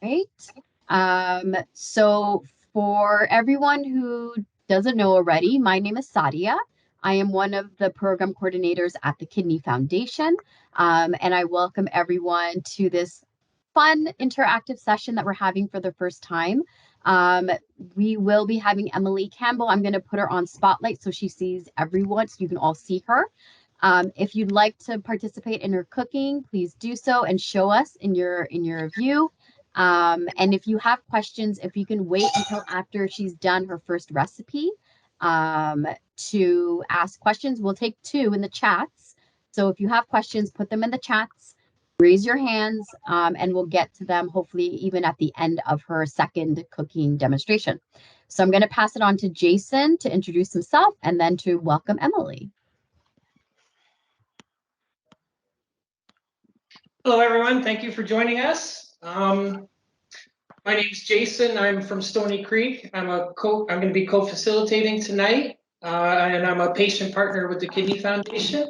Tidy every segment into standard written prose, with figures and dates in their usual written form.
Right. So for everyone who doesn't know already, my name is Sadia. I am one of the program coordinators at the Kidney Foundation, and I welcome everyone to this fun interactive session that we're having for the first time. Um, we will be having Emily Campbell. I'm going to put her on spotlight so she sees everyone, so you can all see her. If you'd like to participate in her cooking, please do so and show us in your view. And if you have questions, if you can wait until after she's done her first recipe to ask questions, we'll take two in the chats. So if you have questions, put them in the chats, raise your hands, and we'll get to them hopefully even at the end of her second cooking demonstration. So I'm going to pass it on to Jason to introduce himself and then to welcome Emily. Hello, everyone. Thank you for joining us. My name is Jason. I'm from Stony Creek. I'm going to be co-facilitating tonight, and I'm a patient partner with the Kidney Foundation.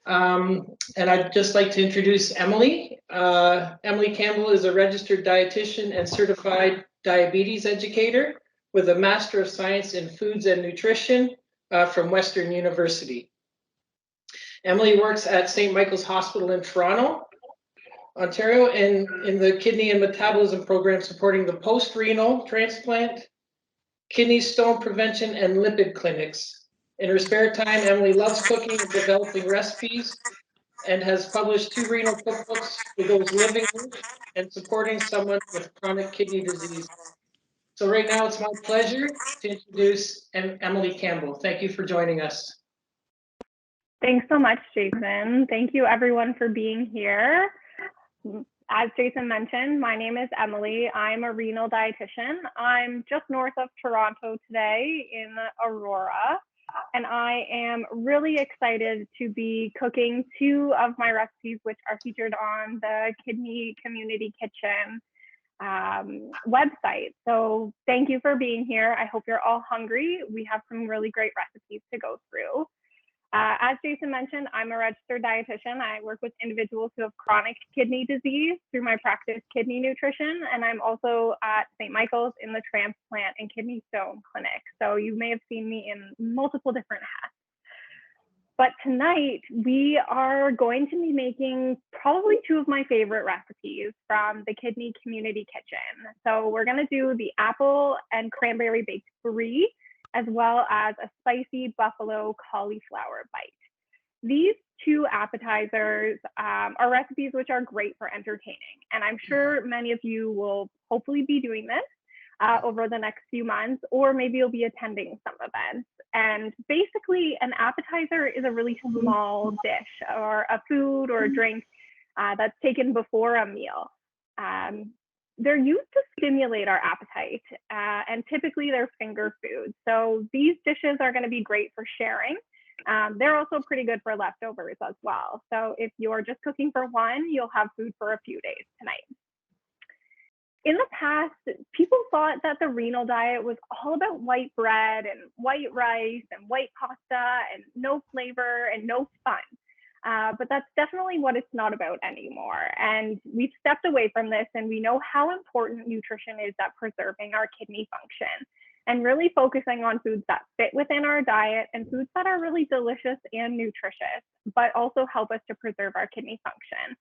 And I'd just like to introduce Emily. Emily Campbell is a registered dietitian and certified diabetes educator with a Master of Science in Foods and Nutrition from Western University. Emily works at St. Michael's Hospital in Toronto, Ontario, in the kidney and metabolism program supporting the post-renal transplant, kidney stone prevention, and lipid clinics. In her spare time, Emily loves cooking and developing recipes and has published 2 renal cookbooks for those living with and supporting someone with chronic kidney disease. So right now it's my pleasure to introduce Emily Campbell. Thank you for joining us. Thanks so much, Jason. Thank you everyone for being here. As Jason mentioned, my name is Emily. I'm a renal dietitian. I'm just north of Toronto today in Aurora, and I am really excited to be cooking 2 of my recipes, which are featured on the Kidney Community Kitchen website. So thank you for being here. I hope you're all hungry. We have some really great recipes to go through. As Jason mentioned, I'm a registered dietitian. I work with individuals who have chronic kidney disease through my practice kidney nutrition, and I'm also at St. Michael's in the transplant and kidney stone clinic. So you may have seen me in multiple different hats. But tonight we are going to be making probably 2 of my favorite recipes from the Kidney Community Kitchen. So we're going to do the Apple and Cranberry Baked Brie, as well as a Spicy Buffalo Cauliflower Bite. These 2 appetizers are recipes which are great for entertaining, and I'm sure many of you will hopefully be doing this over the next few months, or maybe you'll be attending some events. And basically, an appetizer is a really small dish or a food or a drink that's taken before a meal. They're used to stimulate our appetite, and typically they're finger foods. So these dishes are going to be great for sharing. They're also pretty good for leftovers as well. So if you're just cooking for one, you'll have food for a few days tonight. In the past, people thought that the renal diet was all about white bread and white rice and white pasta and no flavor and no fun. But that's definitely what it's not about anymore. And we've stepped away from this, and we know how important nutrition is at preserving our kidney function and really focusing on foods that fit within our diet and foods that are really delicious and nutritious, but also help us to preserve our kidney function.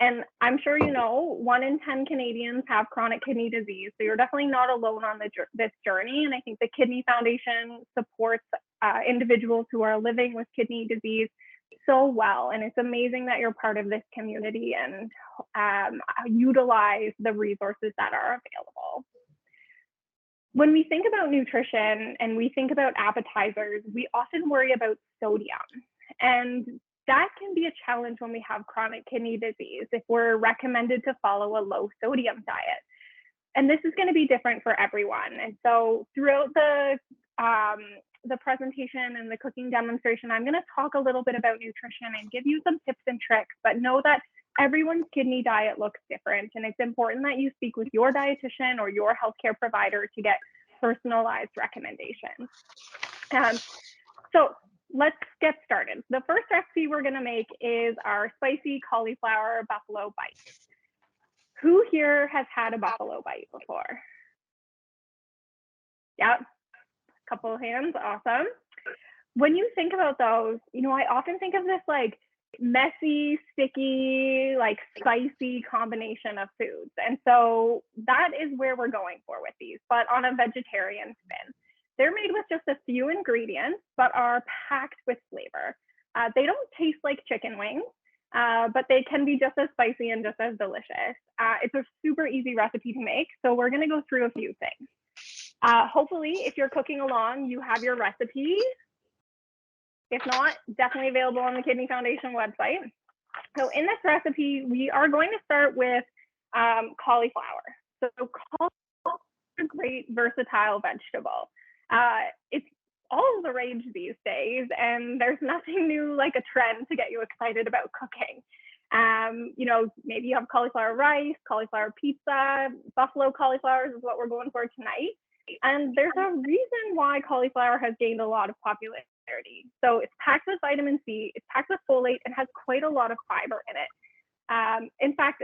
And I'm sure you know, 1 in 10 Canadians have chronic kidney disease. So you're definitely not alone on this journey. And I think the Kidney Foundation supports individuals who are living with kidney disease so well. And it's amazing that you're part of this community and utilize the resources that are available. When we think about nutrition and we think about appetizers, we often worry about sodium. And that can be a challenge when we have chronic kidney disease if we're recommended to follow a low sodium diet. And this is going to be different for everyone. And so throughout the presentation and the cooking demonstration, I'm going to talk a little bit about nutrition and give you some tips and tricks, but know that everyone's kidney diet looks different. And it's important that you speak with your dietitian or your healthcare provider to get personalized recommendations. So let's get started. The first recipe we're going to make is our spicy cauliflower buffalo bites. Who here has had a buffalo bite before? Yeah, a couple of hands, awesome. When you think about those, you know, I often think of this like messy, sticky, like spicy combination of foods. And so that is where we're going for with these, but on a vegetarian spin. They're made with just a few ingredients, but are packed with flavor. They don't taste like chicken wings, but they can be just as spicy and just as delicious. It's a super easy recipe to make. So we're gonna go through a few things. Hopefully, if you're cooking along, you have your recipe. If not, definitely available on the Kidney Foundation website. So in this recipe, we are going to start with cauliflower. So cauliflower is a great versatile vegetable. It's all the rage these days, and there's nothing new like a trend to get you excited about cooking. You know, maybe you have cauliflower rice, cauliflower pizza, buffalo cauliflowers is what we're going for tonight. And there's a reason why cauliflower has gained a lot of popularity. So it's packed with vitamin C, it's packed with folate, and has quite a lot of fiber in it. In fact,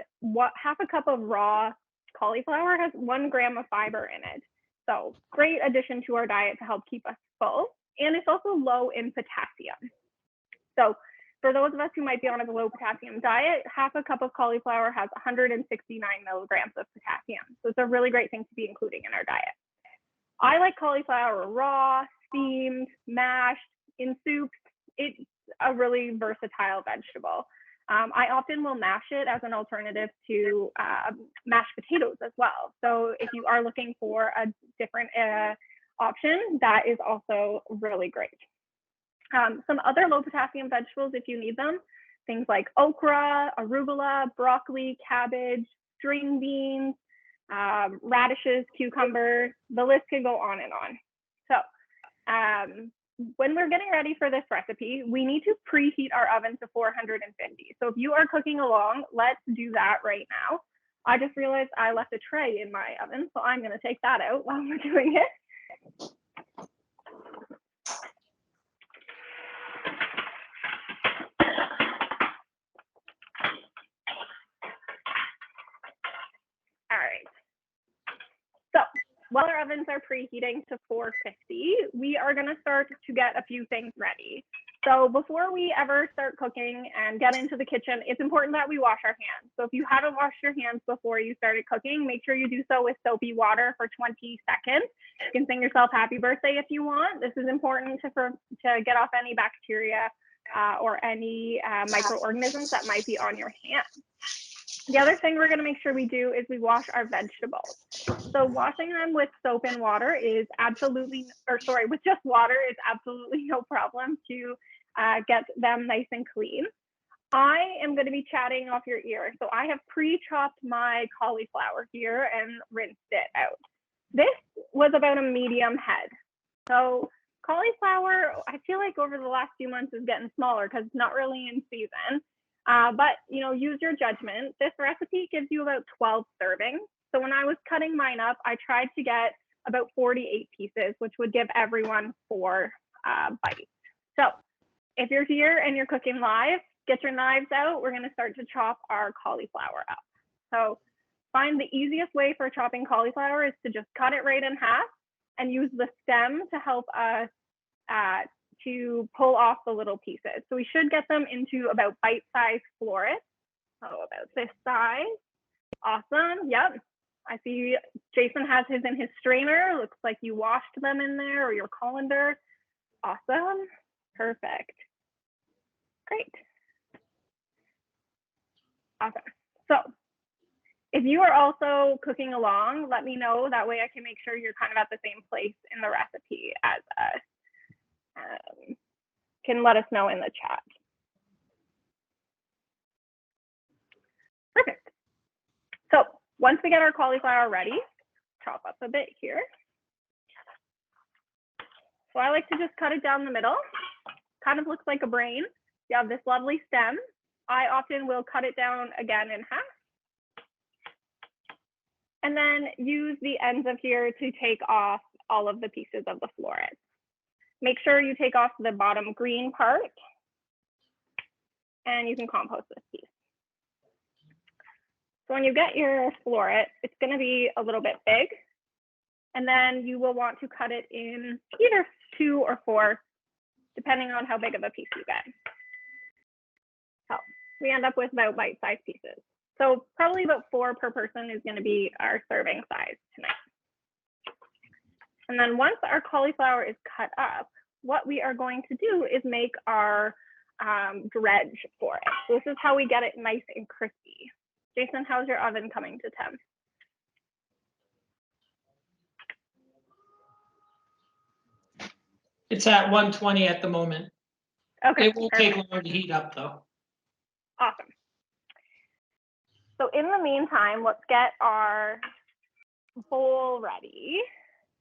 half a cup of raw cauliflower has 1 gram of fiber in it. So great addition to our diet to help keep us full. And it's also low in potassium. So for those of us who might be on a low potassium diet, half a cup of cauliflower has 169 milligrams of potassium. So it's a really great thing to be including in our diet. I like cauliflower raw, steamed, mashed, in soups. It's a really versatile vegetable. I often will mash it as an alternative to mashed potatoes as well. So if you are looking for a different option, that is also really great. Some other low potassium vegetables, if you need them, things like okra, arugula, broccoli, cabbage, string beans, radishes, cucumbers, the list could go on and on. So when we're getting ready for this recipe, we need to preheat our oven to 450. So if you are cooking along, let's do that right now. I just realized I left a tray in my oven, so I'm going to take that out while we're doing it. All right. So while our ovens are preheating to 450, we are going to start to get a few things ready. So before we ever start cooking and get into the kitchen, it's important that we wash our hands. So if you haven't washed your hands before you started cooking, make sure you do so with soapy water for 20 seconds. You can sing yourself happy birthday if you want. This is important to get off any bacteria or any microorganisms that might be on your hands. The other thing we're going to make sure we do is we wash our vegetables. So washing them with soap and water is with just water is absolutely no problem to get them nice and clean. I am going to be chatting off your ear. So I have pre-chopped my cauliflower here and rinsed it out. This was about a medium head. So cauliflower, I feel like over the last few months is getting smaller because it's not really in season. But, you know, use your judgment. This recipe gives you about 12 servings. So when I was cutting mine up, I tried to get about 48 pieces, which would give everyone 4 bites. So if you're here and you're cooking live, get your knives out. We're going to start to chop our cauliflower up. So find the easiest way for chopping cauliflower is to just cut it right in half and use the stem to help us to pull off the little pieces. So we should get them into about bite-sized florets. So about this size. Awesome. Yep. I see Jason has his in his strainer. Looks like you washed them in there, or your colander. Awesome. Perfect. Great. Awesome. So if you are also cooking along, let me know. That way I can make sure you're kind of at the same place in the recipe as us. Can let us know in the chat. Perfect. So once we get our cauliflower ready, chop up a bit here. So I like to just cut it down the middle. Kind of looks like a brain. You have this lovely stem. I often will cut it down again in half. And then use the ends of here to take off all of the pieces of the floret. Make sure you take off the bottom green part, and you can compost this piece. So when you get your floret, it's going to be a little bit big. And then you will want to cut it in either 2 or 4, depending on how big of a piece you get. So we end up with about bite-sized pieces. So probably about 4 per person is going to be our serving size tonight. And then once our cauliflower is cut up, what we are going to do is make our dredge for it. So this is how we get it nice and crispy. Jason, how's your oven coming to temp? It's at 120 at the moment. Okay. It will take long to heat up though. Awesome. So in the meantime, let's get our bowl ready.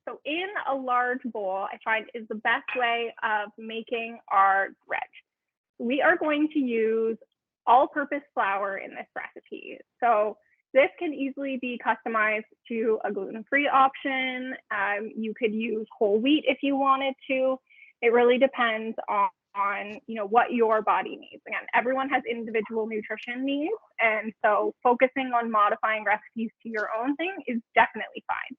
So in a large bowl, I find is the best way of making our dredge. We are going to use all-purpose flour in this recipe. So this can easily be customized to a gluten-free option. You could use whole wheat if you wanted to. It really depends on what your body needs. Again, everyone has individual nutrition needs, and so focusing on modifying recipes to your own thing is definitely fine.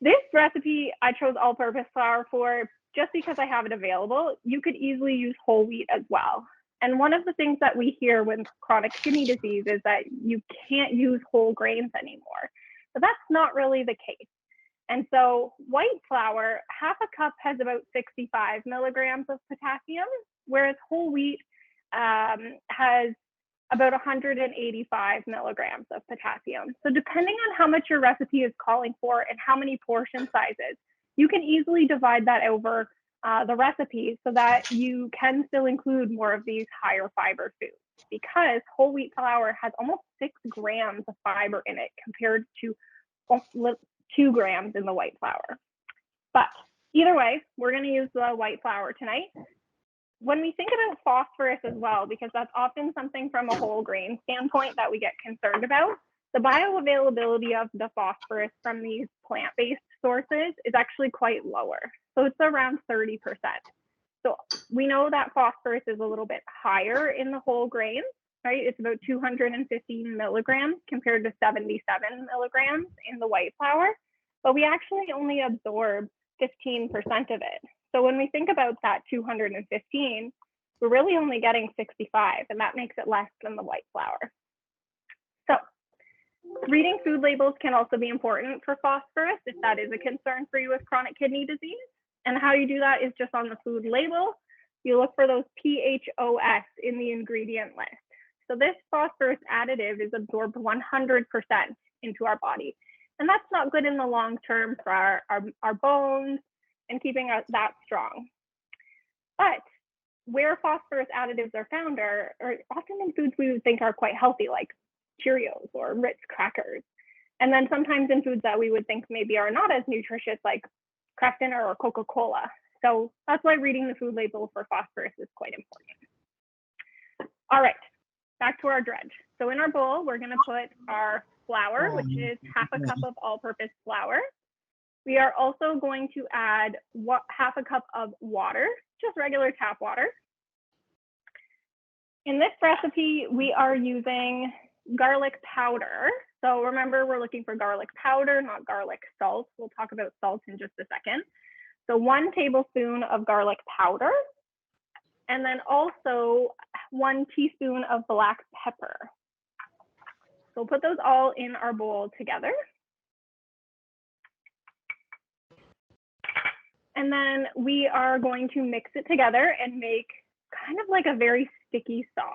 This recipe I chose all-purpose flour for just because I have it available. You could easily use whole wheat as well. And one of the things that we hear with chronic kidney disease is that you can't use whole grains anymore. But that's not really the case. And so white flour, half a cup has about 65 milligrams of potassium, whereas whole wheat has about 185 milligrams of potassium. So depending on how much your recipe is calling for and how many portion sizes, you can easily divide that over the recipe so that you can still include more of these higher fiber foods, because whole wheat flour has almost 6 grams of fiber in it compared to 2 grams in the white flour. But either way, we're going to use the white flour tonight. When we think about phosphorus as well, because that's often something from a whole grain standpoint that we get concerned about, the bioavailability of the phosphorus from these plant-based sources is actually quite lower. So it's around 30%. So we know that phosphorus is a little bit higher in the whole grains, right? It's about 215 milligrams compared to 77 milligrams in the white flour, but we actually only absorb 15% of it. So when we think about that 215, we're really only getting 65, and that makes it less than the white flour. So reading food labels can also be important for phosphorus if that is a concern for you with chronic kidney disease. And how you do that is just on the food label. You look for those PHOS in the ingredient list. So this phosphorus additive is absorbed 100% into our body. And that's not good in the long term for our bones and keeping us that strong. But where phosphorus additives are found are often in foods we would think are quite healthy, like Cheerios or Ritz crackers. And then sometimes in foods that we would think maybe are not as nutritious, like Kraft Dinner or Coca-Cola. So that's why reading the food label for phosphorus is quite important. All right, back to our dredge. So in our bowl, we're going to put our flour, which is half a cup of all-purpose flour. We are also going to add half a cup of water, just regular tap water. In this recipe, we are using garlic powder. So remember, we're looking for garlic powder, not garlic salt. We'll talk about salt in just a second. So 1 tablespoon of garlic powder, and then also 1 teaspoon of black pepper. So we'll put those all in our bowl together. And then we are going to mix it together and make kind of like a very sticky sauce.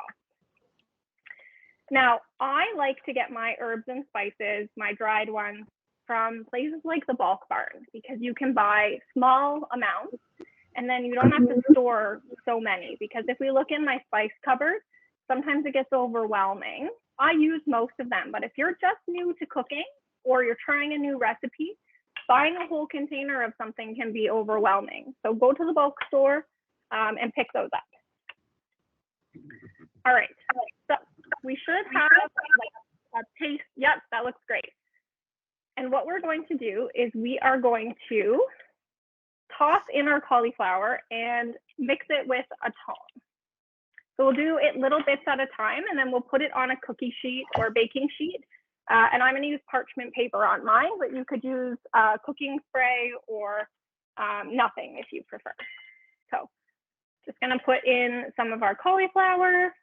Now, I like to get my herbs and spices, my dried ones, from places like the bulk barn, because you can buy small amounts and then you don't have to store so many. Because if we look in my spice cupboard, sometimes it gets overwhelming. I use most of them, but if you're just new to cooking or you're trying a new recipe, buying a whole container of something can be overwhelming. So go to the bulk store and pick those up. All right, so we should have like a taste. Yep, that looks great. And what we're going to do is we are going to toss in our cauliflower and mix it with a tongue. So we'll do it little bits at a time, and then we'll put it on a cookie sheet or baking sheet. And I'm going to use parchment paper on mine, but you could use cooking spray or nothing if you prefer. So just going to put in some of our cauliflower.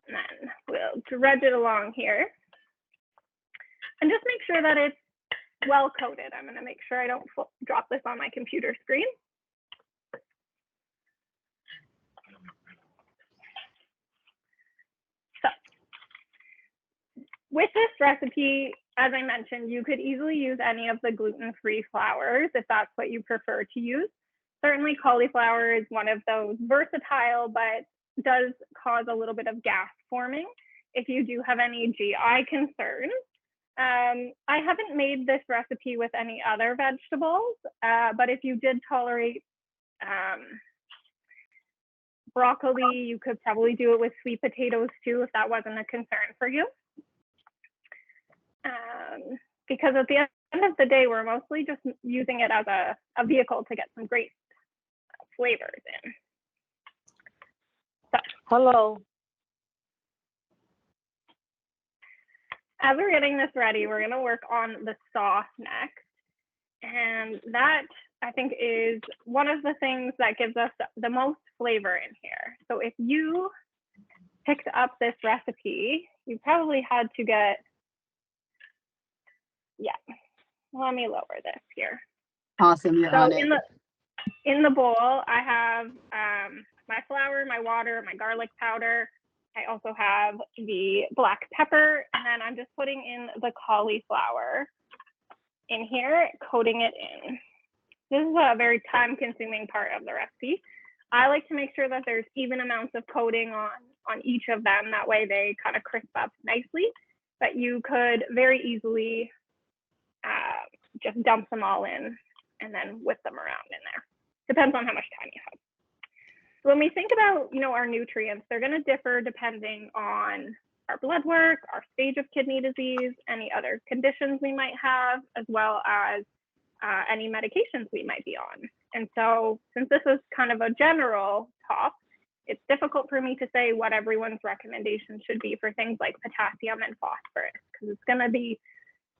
And then we'll dredge it along here. And just make sure that it's well coated. I'm going to make sure I don't drop this on my computer screen. So with this recipe, as I mentioned, you could easily use any of the gluten-free flours if that's what you prefer to use. Certainly cauliflower is one of those versatile, but does cause a little bit of gas forming if you do have any GI concerns. I haven't made this recipe with any other vegetables, but if you did tolerate broccoli, you could probably do it with sweet potatoes too, if that wasn't a concern for you. Because at the end of the day, we're mostly just using it as a vehicle to get some great flavors in. So, hello. As we're getting this ready, we're going to work on the sauce next. And that, I think, is one of the things that gives us the most flavor in here. So if you picked up this recipe, you probably had to get, let me lower this here. Awesome, you're on it. In the bowl, I have my flour, my water, my garlic powder. I also have the black pepper, and then I'm just putting in the cauliflower in here, coating it in. This is a very time-consuming part of the recipe. I like to make sure that there's even amounts of coating on each of them. That way they kind of crisp up nicely, but you could very easily just dump them all in and then whip them around in there. Depends on how much time you have. When we think about, our nutrients, they're going to differ depending on our blood work, our stage of kidney disease, any other conditions we might have, as well as any medications we might be on. And so since this is kind of a general top, it's difficult for me to say what everyone's recommendations should be for things like potassium and phosphorus, because it's going to be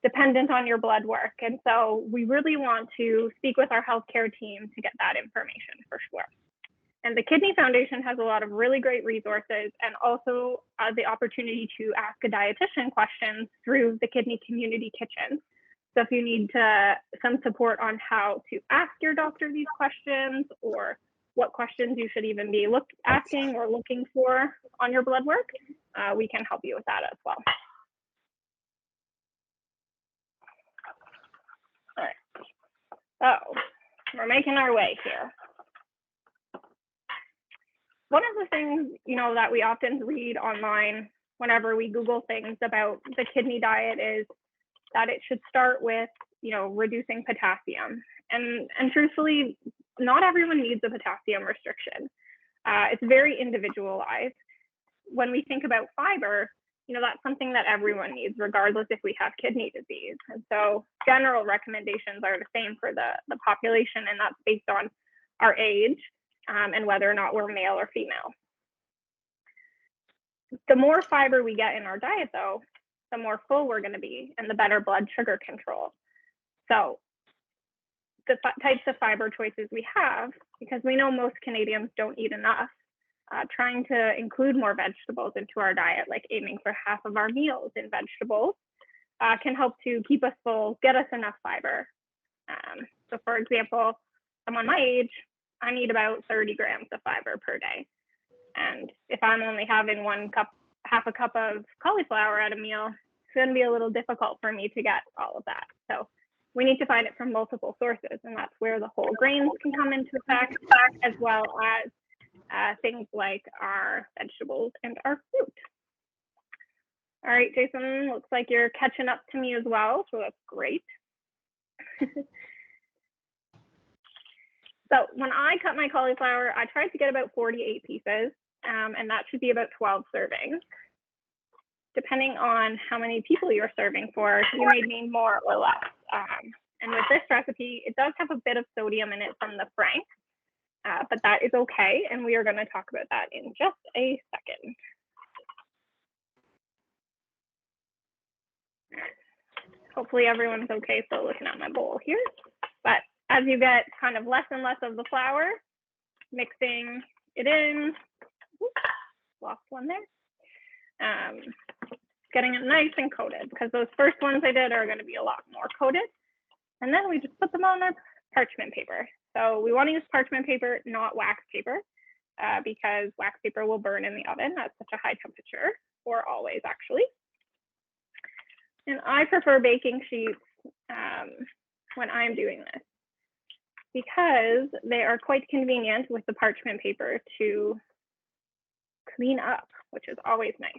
dependent on your blood work. And so we really want to speak with our healthcare team to get that information for sure. And the Kidney Foundation has a lot of really great resources, and also the opportunity to ask a dietitian questions through the Kidney Community Kitchen. So if you need some support on how to ask your doctor these questions, or what questions you should even be asking or looking for on your blood work, we can help you with that as well. All right, so we're making our way here. One of the things, that we often read online whenever we Google things about the kidney diet is that it should start with, reducing potassium. And truthfully, not everyone needs a potassium restriction. It's very individualized. When we think about fiber, that's something that everyone needs, regardless if we have kidney disease. And so general recommendations are the same for the population, and that's based on our age. And whether or not we're male or female. The more fiber we get in our diet, though, the more full we're going to be, and the better blood sugar control. So the types of fiber choices we have, because we know most Canadians don't eat enough, trying to include more vegetables into our diet, like aiming for half of our meals in vegetables, can help to keep us full, get us enough fiber. So for example, someone my age, I need about 30 grams of fiber per day. And if I'm only having half a cup of cauliflower at a meal, it's going to be a little difficult for me to get all of that. So we need to find it from multiple sources, and that's where the whole grains can come into effect, as well as things like our vegetables and our fruit. All right, Jason, looks like you're catching up to me as well, so that's great. So when I cut my cauliflower, I tried to get about 48 pieces, and that should be about 12 servings. Depending on how many people you're serving for, you may need more or less. And with this recipe, it does have a bit of sodium in it from the Frank, but that is okay. And we are going to talk about that in just a second. Hopefully everyone's okay still looking at my bowl here. But as you get kind of less and less of the flour, mixing it in, oops, lost one there. Getting it nice and coated, because those first ones I did are going to be a lot more coated. And then we just put them on our parchment paper. So we want to use parchment paper, not wax paper, because wax paper will burn in the oven at such a high temperature, or always actually. And I prefer baking sheets when I'm doing this, because they are quite convenient with the parchment paper to clean up, which is always nice.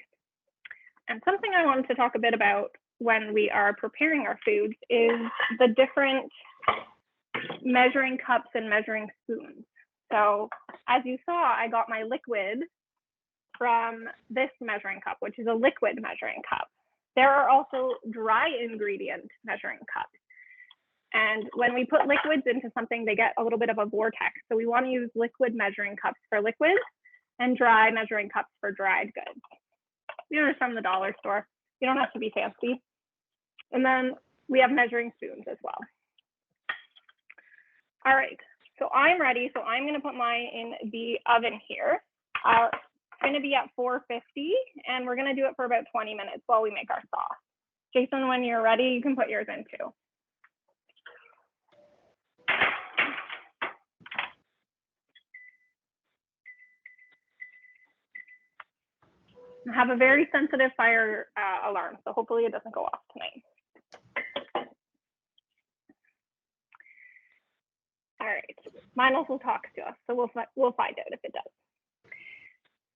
And something I wanted to talk a bit about when we are preparing our foods is the different measuring cups and measuring spoons. So as you saw, I got my liquid from this measuring cup, which is a liquid measuring cup. There are also dry ingredient measuring cups. And when we put liquids into something, they get a little bit of a vortex. So we want to use liquid measuring cups for liquids and dry measuring cups for dried goods. These are from the dollar store. You don't have to be fancy. And then we have measuring spoons as well. All right, so I'm ready. So I'm going to put mine in the oven here. It's going to be at 450, and we're going to do it for about 20 minutes while we make our sauce. Jason, when you're ready, you can put yours in too. I have a very sensitive fire alarm, so hopefully it doesn't go off tonight. All right, mine also talks to us, so we'll find out if it does.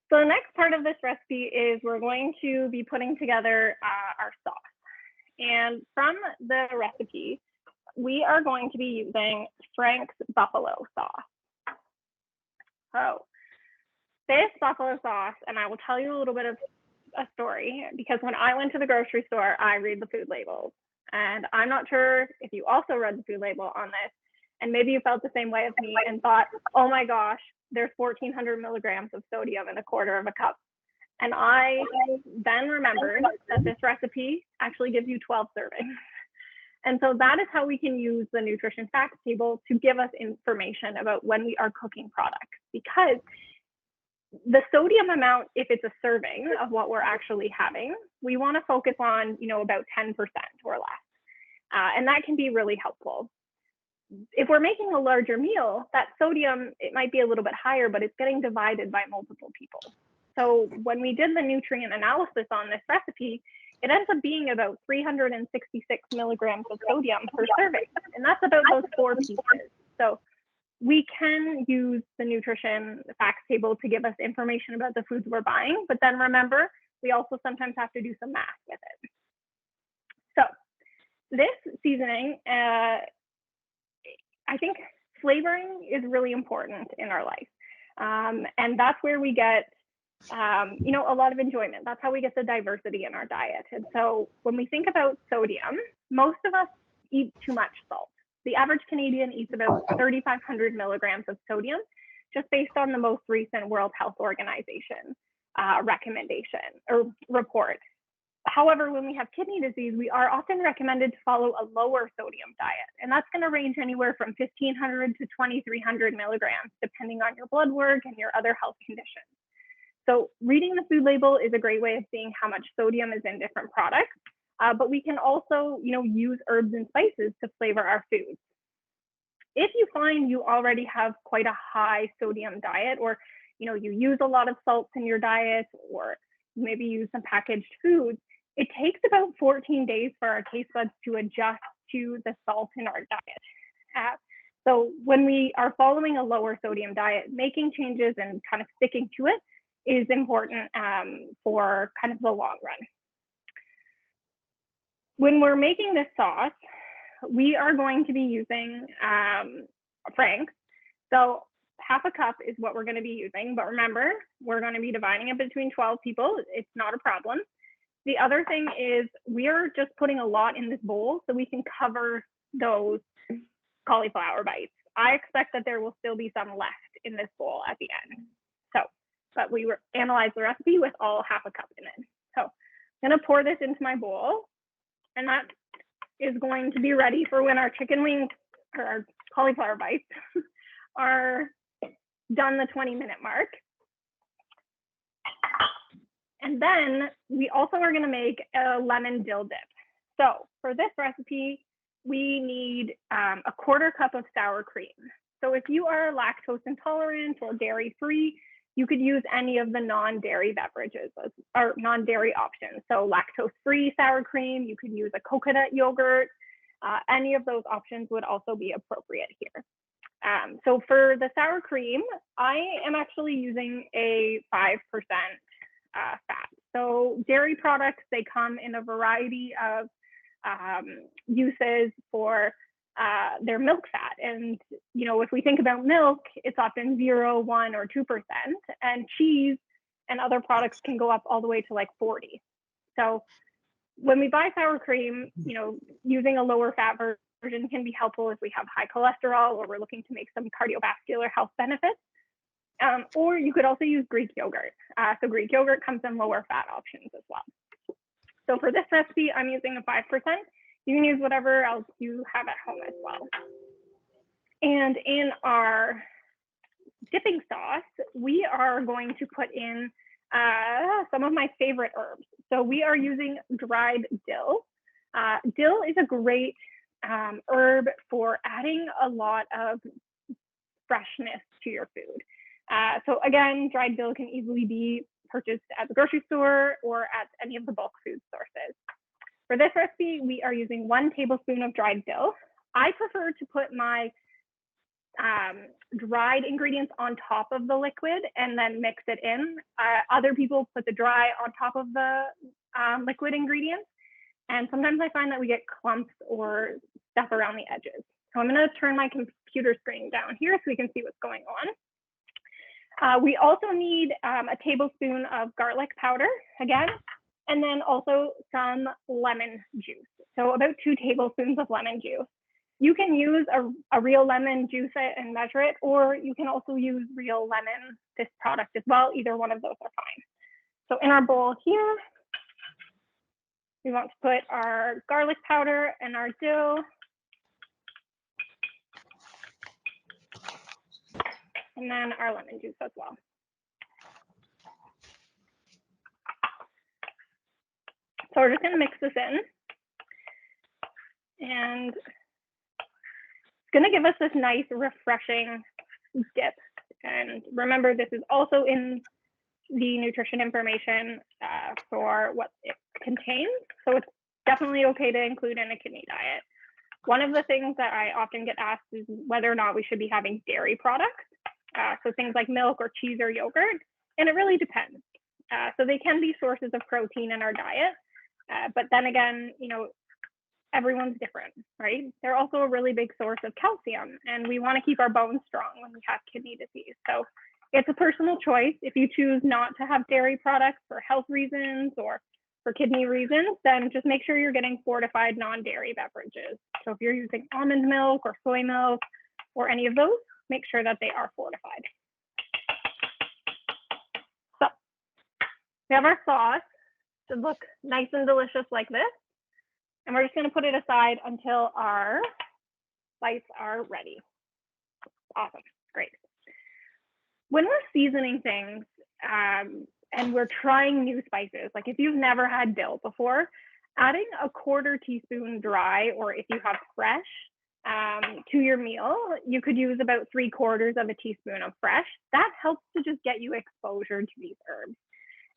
So the next part of this recipe is we're going to be putting together our sauce. And from the recipe, we are going to be using Frank's buffalo sauce. So this buffalo sauce, and I will tell you a little bit of a story, because when I went to the grocery store, I read the food labels. And I'm not sure if you also read the food label on this, and maybe you felt the same way as me and thought, oh my gosh, there's 1,400 milligrams of sodium in a quarter of a cup. And I then remembered that this recipe actually gives you 12 servings. And so that is how we can use the nutrition facts table to give us information about when we are cooking products, because the sodium amount, if it's a serving of what we're actually having, we want to focus on, about 10% or less. And that can be really helpful. If we're making a larger meal, that sodium, it might be a little bit higher, but it's getting divided by multiple people. So when we did the nutrient analysis on this recipe, it ends up being about 366 milligrams of sodium per serving. And that's about those 4 pieces. So we can use the nutrition facts table to give us information about the foods we're buying, but then remember, we also sometimes have to do some math with it. So this seasoning, I think flavoring is really important in our life. And that's where we get, a lot of enjoyment. That's how we get the diversity in our diet. And so when we think about sodium, most of us eat too much salt. The average Canadian eats about 3,500 milligrams of sodium, just based on the most recent World Health Organization recommendation or report. However, when we have kidney disease, we are often recommended to follow a lower sodium diet. And that's going to range anywhere from 1,500 to 2,300 milligrams, depending on your blood work and your other health conditions. So reading the food label is a great way of seeing how much sodium is in different products. But we can also, use herbs and spices to flavor our foods. If you find you already have quite a high sodium diet, or, you use a lot of salts in your diet, or maybe use some packaged foods, it takes about 14 days for our taste buds to adjust to the salt in our diet. So when we are following a lower sodium diet, making changes and kind of sticking to it is important for kind of the long run. When we're making this sauce, we are going to be using Frank's. So half a cup is what we're going to be using, but remember, we're going to be dividing it between 12 people. It's not a problem. The other thing is we are just putting a lot in this bowl so we can cover those cauliflower bites. I expect that there will still be some left in this bowl at the end. So, but we analyzed the recipe with all half a cup in it. So I'm gonna pour this into my bowl, and that is going to be ready for when our chicken wings or our cauliflower bites are done the 20-minute mark. And then we also are gonna make a lemon dill dip. So for this recipe, we need a 1/4 cup of sour cream. So if you are lactose intolerant or dairy free, you could use any of the non-dairy beverages or non-dairy options. So lactose free sour cream, you could use a coconut yogurt. Any of those options would also be appropriate here. So for the sour cream, I am actually using a 5% fat. So dairy products, they come in a variety of uses for their milk fat. And, you know, if we think about milk, it's often 0, 1, or 2%, and cheese and other products can go up all the way to like 40. So when we buy sour cream, you know, using a lower fat version can be helpful if we have high cholesterol or we're looking to make some cardiovascular health benefits. Or you could also use Greek yogurt. So Greek yogurt comes in lower fat options as well. So for this recipe, I'm using a 5%. You can use whatever else you have at home as well. And in our dipping sauce, we are going to put in some of my favorite herbs. So we are using dried dill. Dill is a great herb for adding a lot of freshness to your food. So again, dried dill can easily be purchased at the grocery store or at any of the bulk food sources. For this recipe, we are using 1 tablespoon of dried dill. I prefer to put my dried ingredients on top of the liquid and then mix it in. Other people put the dry on top of the liquid ingredients. And sometimes I find that we get clumps or stuff around the edges. So I'm gonna turn my computer screen down here so we can see what's going on. We also need a tablespoon of garlic powder, again, and then also some lemon juice. So about 2 tablespoons of lemon juice. You can use a real lemon, juice it and measure it, or you can also use real lemon, this product as well. Either one of those are fine. So in our bowl here, we want to put our garlic powder and our dill. And then our lemon juice as well. So we're just gonna mix this in. And it's gonna give us this nice, refreshing dip. And remember, this is also in the nutrition information for what it contains. So it's definitely okay to include in a kidney diet. One of the things that I often get asked is whether or not we should be having dairy products. So things like milk or cheese or yogurt, and it really depends. So they can be sources of protein in our diet, but then again, you know, everyone's different, right? They're also a really big source of calcium, and we want to keep our bones strong when we have kidney disease. So it's a personal choice. If you choose not to have dairy products for health reasons or for kidney reasons, then just make sure you're getting fortified non-dairy beverages. So if you're using almond milk or soy milk or any of those, make sure that they are fortified. So we have our sauce. It should look nice and delicious like this. And we're just gonna put it aside until our bites are ready. Awesome, great. When we're seasoning things and we're trying new spices, like if you've never had dill before, adding a 1/4 teaspoon dry, or if you have fresh, to your meal, you could use about 3/4 of a teaspoon of fresh. That helps to just get you exposure to these herbs.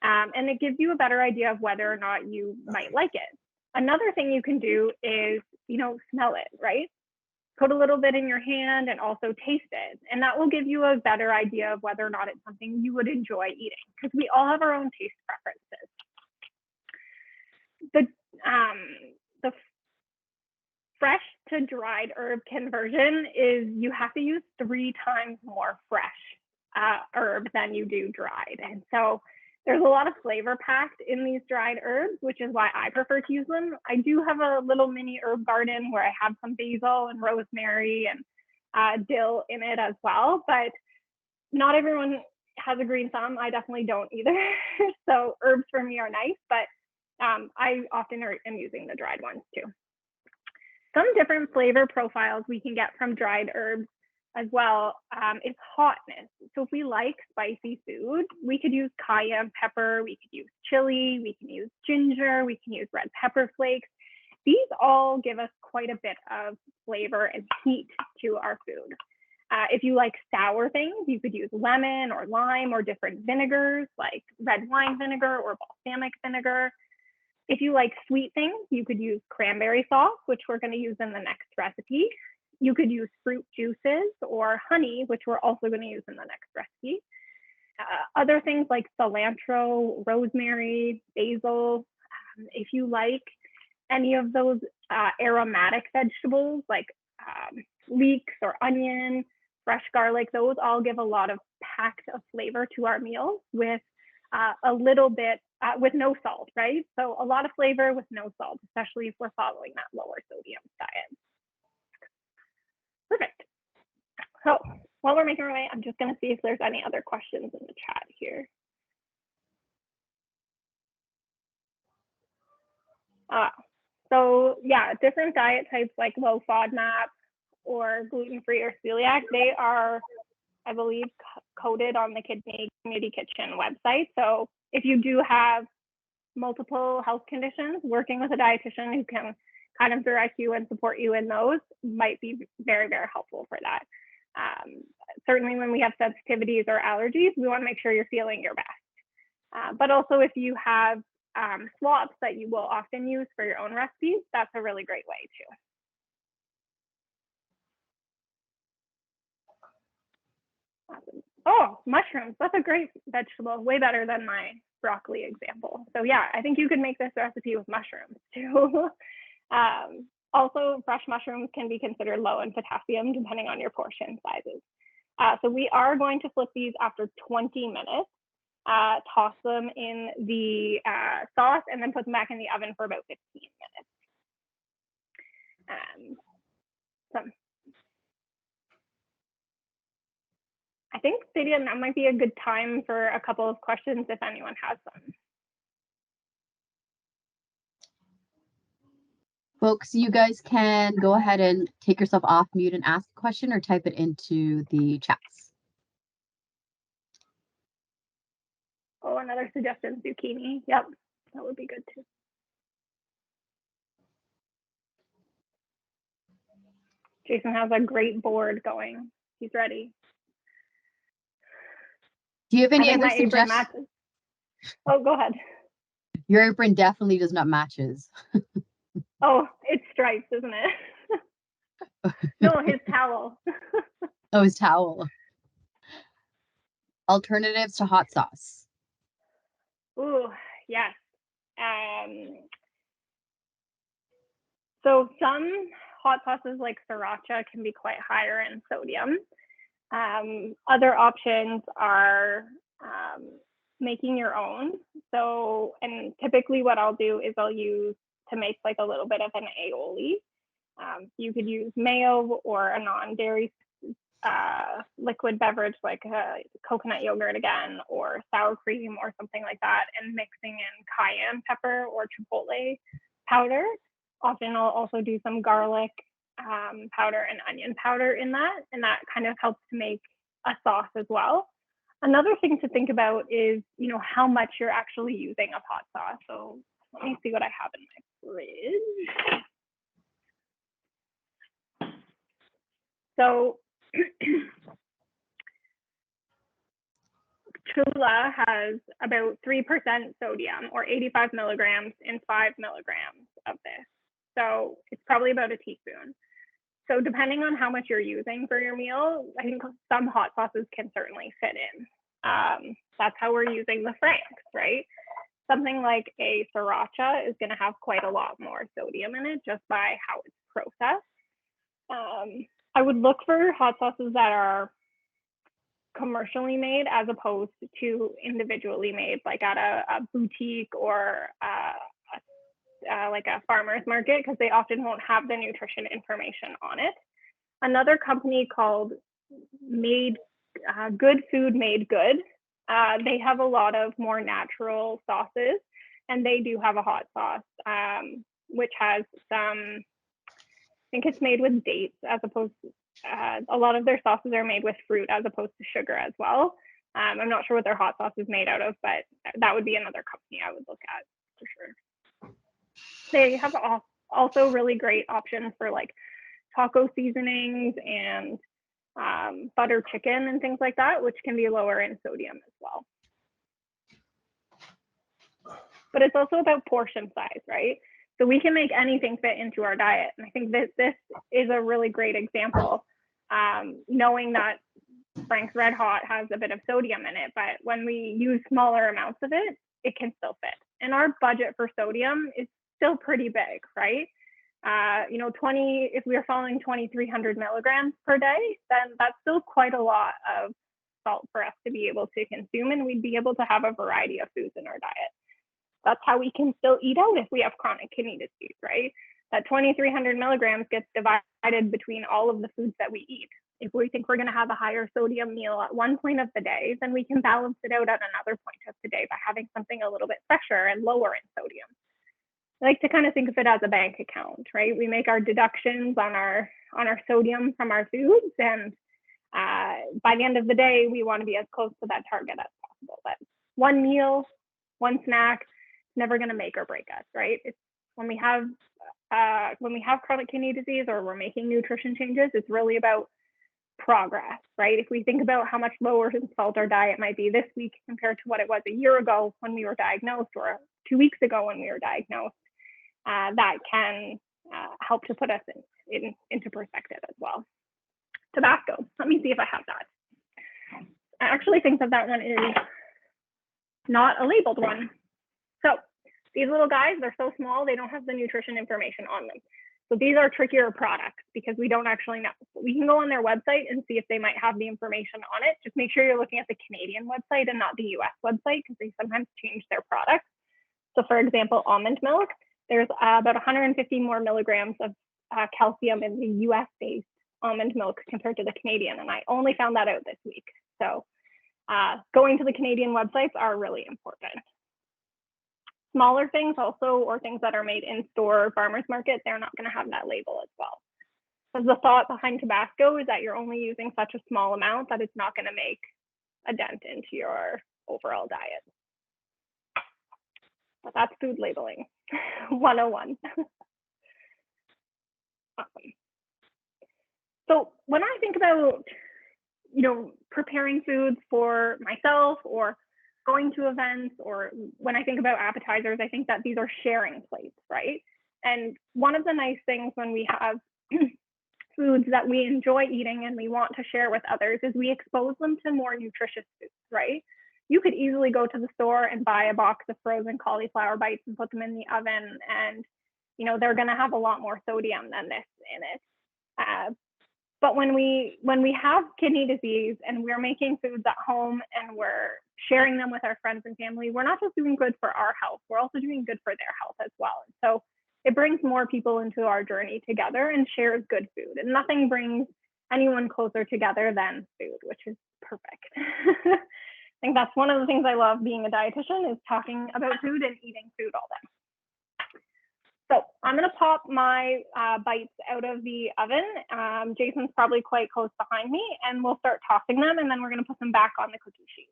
And it gives you a better idea of whether or not you might like it. Another thing you can do is, you know, smell it, right? Put a little bit in your hand and also taste it. And that will give you a better idea of whether or not it's something you would enjoy eating, because we all have our own taste preferences. The fresh to dried herb conversion is you have to use 3 times more fresh herb than you do dried. And so There's a lot of flavor packed in these dried herbs, which is why I prefer to use them. I do have a little mini herb garden where I have some basil and rosemary and dill in it as well, but not everyone has a green thumb. I definitely don't either. So herbs for me are nice, but I often am using the dried ones too. Some different flavor profiles we can get from dried herbs as well is hotness. So if we like spicy food, we could use cayenne pepper, we could use chili, we can use ginger, we can use red pepper flakes. These all give us quite a bit of flavor and heat to our food. If you like sour things, you could use lemon or lime or different vinegars like red wine vinegar or balsamic vinegar. If you like sweet things, you could use cranberry sauce, which we're going to use in the next recipe. You could use fruit juices or honey, which we're also going to use in the next recipe. Other things like cilantro, rosemary, basil. If you like any of those aromatic vegetables like leeks or onion, fresh garlic, those all give a lot of packed of flavor to our meals with a little bit, with no salt, right? So a lot of flavor with no salt, especially if we're following that lower sodium diet. Perfect. So while we're making our way, I'm just going to see if there's any other questions in the chat here. So yeah, different diet types like low FODMAP or gluten-free or celiac, they are, I believe, coded on the Kidney Community Kitchen website. So if you do have multiple health conditions, working with a dietitian who can kind of direct you and support you in those might be very, very helpful for that. Certainly when we have sensitivities or allergies, we want to make sure you're feeling your best. But also if you have swaps that you will often use for your own recipes, that's a really great way too. Awesome. Oh, mushrooms, that's a great vegetable, way better than my broccoli example. So yeah, I think you could make this recipe with mushrooms too. Also, fresh mushrooms can be considered low in potassium depending on your portion sizes. So we are going to flip these after 20 minutes, toss them in the sauce, and then put them back in the oven for about 15 minutes. I think, Sadie, that might be a good time for a couple of questions if anyone has them. Folks, you guys can go ahead and take yourself off mute and ask a question or type it into the chats. Oh, another suggestion, zucchini. Yep, that would be good too. Jason has a great board going. He's ready. Do you have any other suggestions? Oh, go ahead. Your apron definitely does not matches. Oh, it's stripes, isn't it? No, his towel. Oh, his towel. Alternatives to hot sauce. Ooh, yes. So some hot sauces like sriracha can be quite higher in sodium. Other options are making your own. So, and typically what I'll do is I'll use to make like a little bit of an aioli. You could use mayo or a non-dairy liquid beverage like coconut yogurt again, or sour cream or something like that, and mixing in cayenne pepper or chipotle powder. Often I'll also do some garlic powder and onion powder in that, and that kind of helps to make a sauce as well. Another thing to think about is, you know, how much you're actually using of hot sauce. So let me see what I have in my fridge. So Chula has about 3% sodium, or 85 milligrams in 5 milligrams of this. So it's probably about a teaspoon. So depending on how much you're using for your meal, I think some hot sauces can certainly fit in. That's how we're using the Franks, right? Something like a sriracha is going to have quite a lot more sodium in it just by how it's processed. I would look for hot sauces that are commercially made as opposed to individually made, like at a boutique or like a farmer's market, because they often won't have the nutrition information on it. Another company called Good Food Made Good, they have a lot of more natural sauces, and they do have a hot sauce, which has some, I think it's made with dates as opposed to, a lot of their sauces are made with fruit as opposed to sugar as well. I'm not sure what their hot sauce is made out of, but that would be another company I would look at for sure. They have also really great options for like taco seasonings and butter chicken and things like that, which can be lower in sodium as well. But it's also about portion size, right? So we can make anything fit into our diet. And I think this is a really great example, knowing that Frank's Red Hot has a bit of sodium in it, but when we use smaller amounts of it, it can still fit. And our budget for sodium is still pretty big, right? You know, if we are following 2,300 milligrams per day, then that's still quite a lot of salt for us to be able to consume, and we'd be able to have a variety of foods in our diet. That's how we can still eat out if we have chronic kidney disease, right? That 2,300 milligrams gets divided between all of the foods that we eat. If we think we're going to have a higher sodium meal at one point of the day, then we can balance it out at another point of the day by having something a little bit fresher and lower in sodium. I like to kind of think of it as a bank account, right? We make our deductions on our sodium from our foods, and by the end of the day, we want to be as close to that target as possible. But one meal, one snack, never going to make or break us, right? It's when we have chronic kidney disease or we're making nutrition changes, it's really about progress, right? If we think about how much lower in salt our diet might be this week compared to what it was a year ago when we were diagnosed, or 2 weeks ago when we were diagnosed, that can help to put us into perspective as well. Tabasco, let me see if I have that. I actually think that one is not a labeled one. So these little guys, they're so small, they don't have the nutrition information on them. So these are trickier products because we don't actually know. We can go on their website and see if they might have the information on it. Just make sure you're looking at the Canadian website and not the US website, because they sometimes change their products. So for example, almond milk, there's about 150 more milligrams of calcium in the US-based almond milk compared to the Canadian. And I only found that out this week. So going to the Canadian websites are really important. Smaller things also, or things that are made in store or farmer's market, they're not going to have that label as well. So the thought behind Tabasco is that you're only using such a small amount that it's not going to make a dent into your overall diet. But that's food labeling 101. Awesome. So when I think about, preparing foods for myself or going to events, or when I think about appetizers, I think that these are sharing plates, right? And one of the nice things when we have foods that we enjoy eating and we want to share with others is we expose them to more nutritious foods, right? You could easily go to the store and buy a box of frozen cauliflower bites and put them in the oven, and they're going to have a lot more sodium than this in it. But when we have kidney disease and we're making foods at home and we're sharing them with our friends and family, we're not just doing good for our health, we're also doing good for their health as well. And so it brings more people into our journey together and shares good food. And nothing brings anyone closer together than food, which is perfect. I think that's one of the things I love being a dietitian, is talking about food and eating food all day. So I'm going to pop my bites out of the oven. Jason's probably quite close behind me, and we'll start tossing them, and then we're going to put them back on the cookie sheet.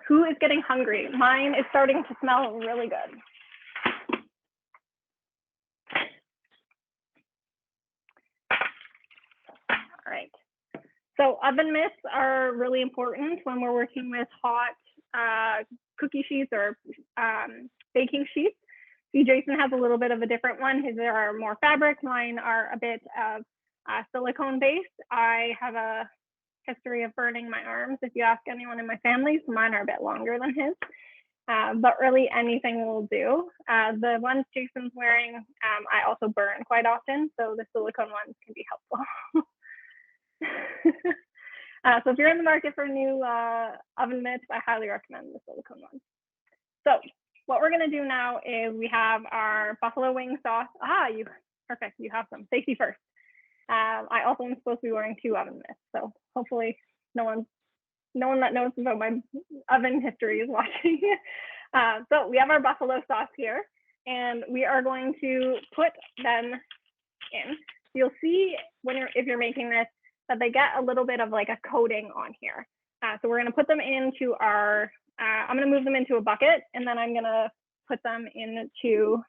Who is getting hungry? Mine is starting to smell really good. All right. So oven mitts are really important when we're working with hot cookie sheets or baking sheets. See, Jason has a little bit of a different one. His are more fabric. Mine are a bit of silicone based. I have a history of burning my arms, if you ask anyone in my family, so mine are a bit longer than his. But really anything will do. The ones Jason's wearing, I also burn quite often, so the silicone ones can be helpful. So if you're in the market for new oven mitts, I highly recommend the silicone one. So what we're gonna do now is we have our buffalo wing sauce. Perfect, you have some. Safety first. I also am supposed to be wearing 2 oven mitts, so hopefully no one that knows about my oven history is watching. So we have our buffalo sauce here, and we are going to put them in. You'll see if you're making this that they get a little bit of like a coating on here. So we're going to put them into our, I'm going to move them into a bucket, and then I'm going to put them into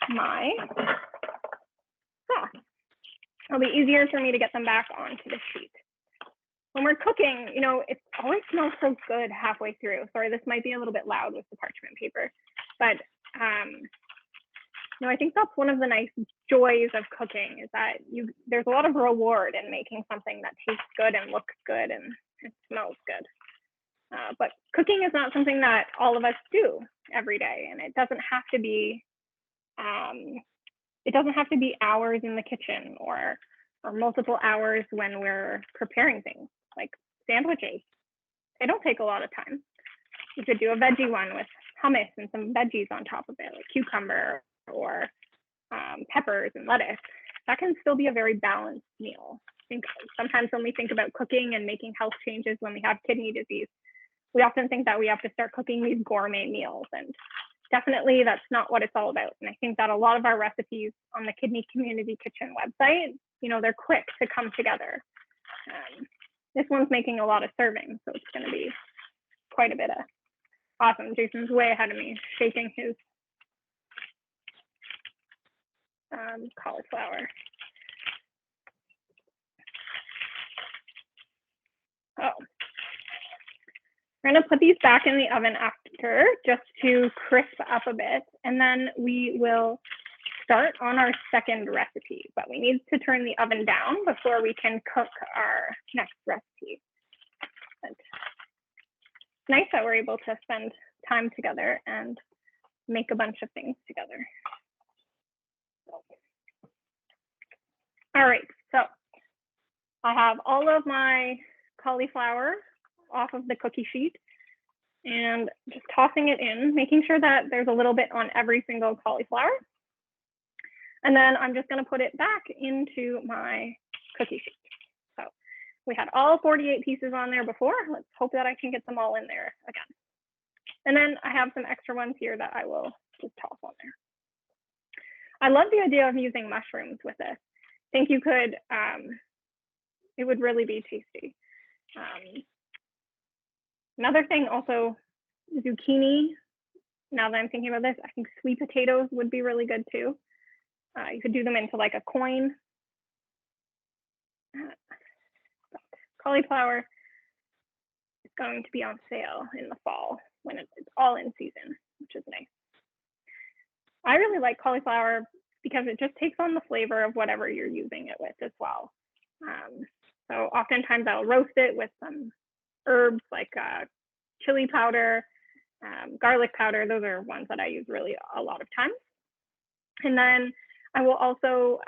my sauce. It'll be easier for me to get them back onto the sheet. When we're cooking, you know, it always smells so good halfway through. Sorry, this might be a little bit loud with the parchment paper, but I think that's one of the nice joys of cooking is that there's a lot of reward in making something that tastes good and looks good and it smells good. But cooking is not something that all of us do every day, and it doesn't have to be hours in the kitchen or multiple hours when we're preparing things like sandwiches. They don't take a lot of time. You could do a veggie one with hummus and some veggies on top of it, like cucumber or peppers and lettuce. That can still be a very balanced meal. I think sometimes when we think about cooking and making health changes when we have kidney disease, we often think that we have to start cooking these gourmet meals, and definitely that's not what it's all about. And I think that a lot of our recipes on the Kidney Community Kitchen website, you know, they're quick to come together. This one's making a lot of servings, so it's going to be quite a bit of awesome. Jason's way ahead of me, shaking his cauliflower. Oh, we're going to put these back in the oven after just to crisp up a bit, and then we will start on our second recipe, but we need to turn the oven down before we can cook our next recipe. And it's nice that we're able to spend time together and make a bunch of things together. All right, so I have all of my cauliflower off of the cookie sheet and just tossing it in, making sure that there's a little bit on every single cauliflower. And then I'm just going to put it back into my cookie sheet. So we had all 48 pieces on there before. Let's hope that I can get them all in there again. And then I have some extra ones here that I will just toss on there. I love the idea of using mushrooms with this. I think you could, it would really be tasty. Another thing also, zucchini. Now that I'm thinking about this, I think sweet potatoes would be really good too. You could do them into like a coin. Cauliflower is going to be on sale in the fall when it's all in season, which is nice. I really like cauliflower because it just takes on the flavor of whatever you're using it with as well. So oftentimes I'll roast it with some herbs like chili powder, garlic powder. Those are ones that I use really a lot of times. And then I will also,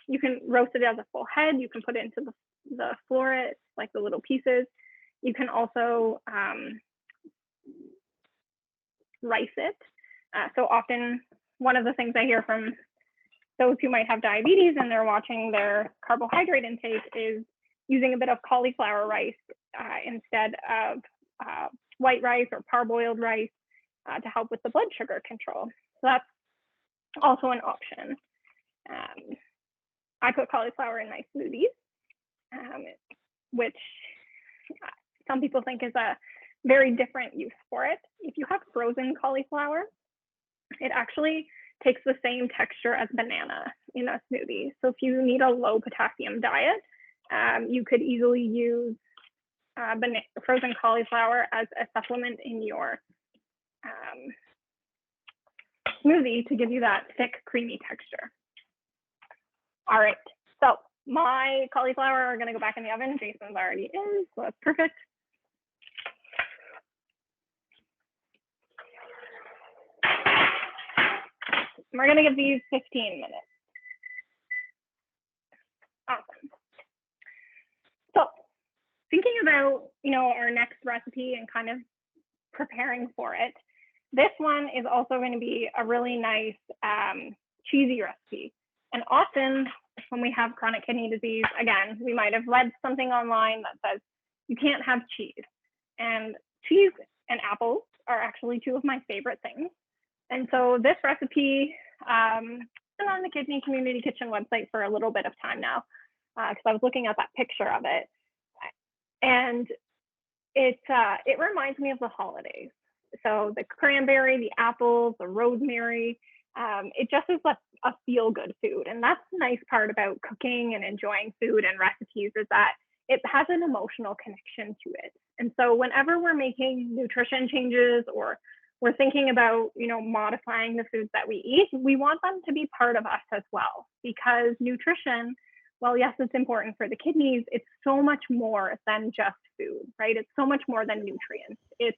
you can roast it as a full head. You can put it into the florets, like the little pieces. You can also rice it. So often, one of the things I hear from those who might have diabetes and they're watching their carbohydrate intake is using a bit of cauliflower rice instead of white rice or parboiled rice to help with the blood sugar control. So that's also an option. I put cauliflower in my smoothies, which some people think is a very different use for it. If you have frozen cauliflower, it actually takes the same texture as banana in a smoothie. So if you need a low potassium diet, you could easily use frozen cauliflower as a supplement in your smoothie to give you that thick, creamy texture. All right, so my cauliflower are gonna go back in the oven. Jason's already in, so that's perfect. We're gonna give these 15 minutes. Awesome. So about, our next recipe and kind of preparing for it, this one is also going to be a really nice cheesy recipe. And often when we have chronic kidney disease, again, we might have read something online that says you can't have cheese. And cheese and apples are actually two of my favorite things. And so this recipe has been on the Kidney Community Kitchen website for a little bit of time now, because I was looking at that picture of it. And it reminds me of the holidays. So the cranberry, the apples, the rosemary, it just is a feel-good food. And that's the nice part about cooking and enjoying food and recipes, is that it has an emotional connection to it. And so whenever we're making nutrition changes or we're thinking about, modifying the foods that we eat, we want them to be part of us as well, because nutrition, well, yes, it's important for the kidneys, it's so much more than just food, right? It's so much more than nutrients. It's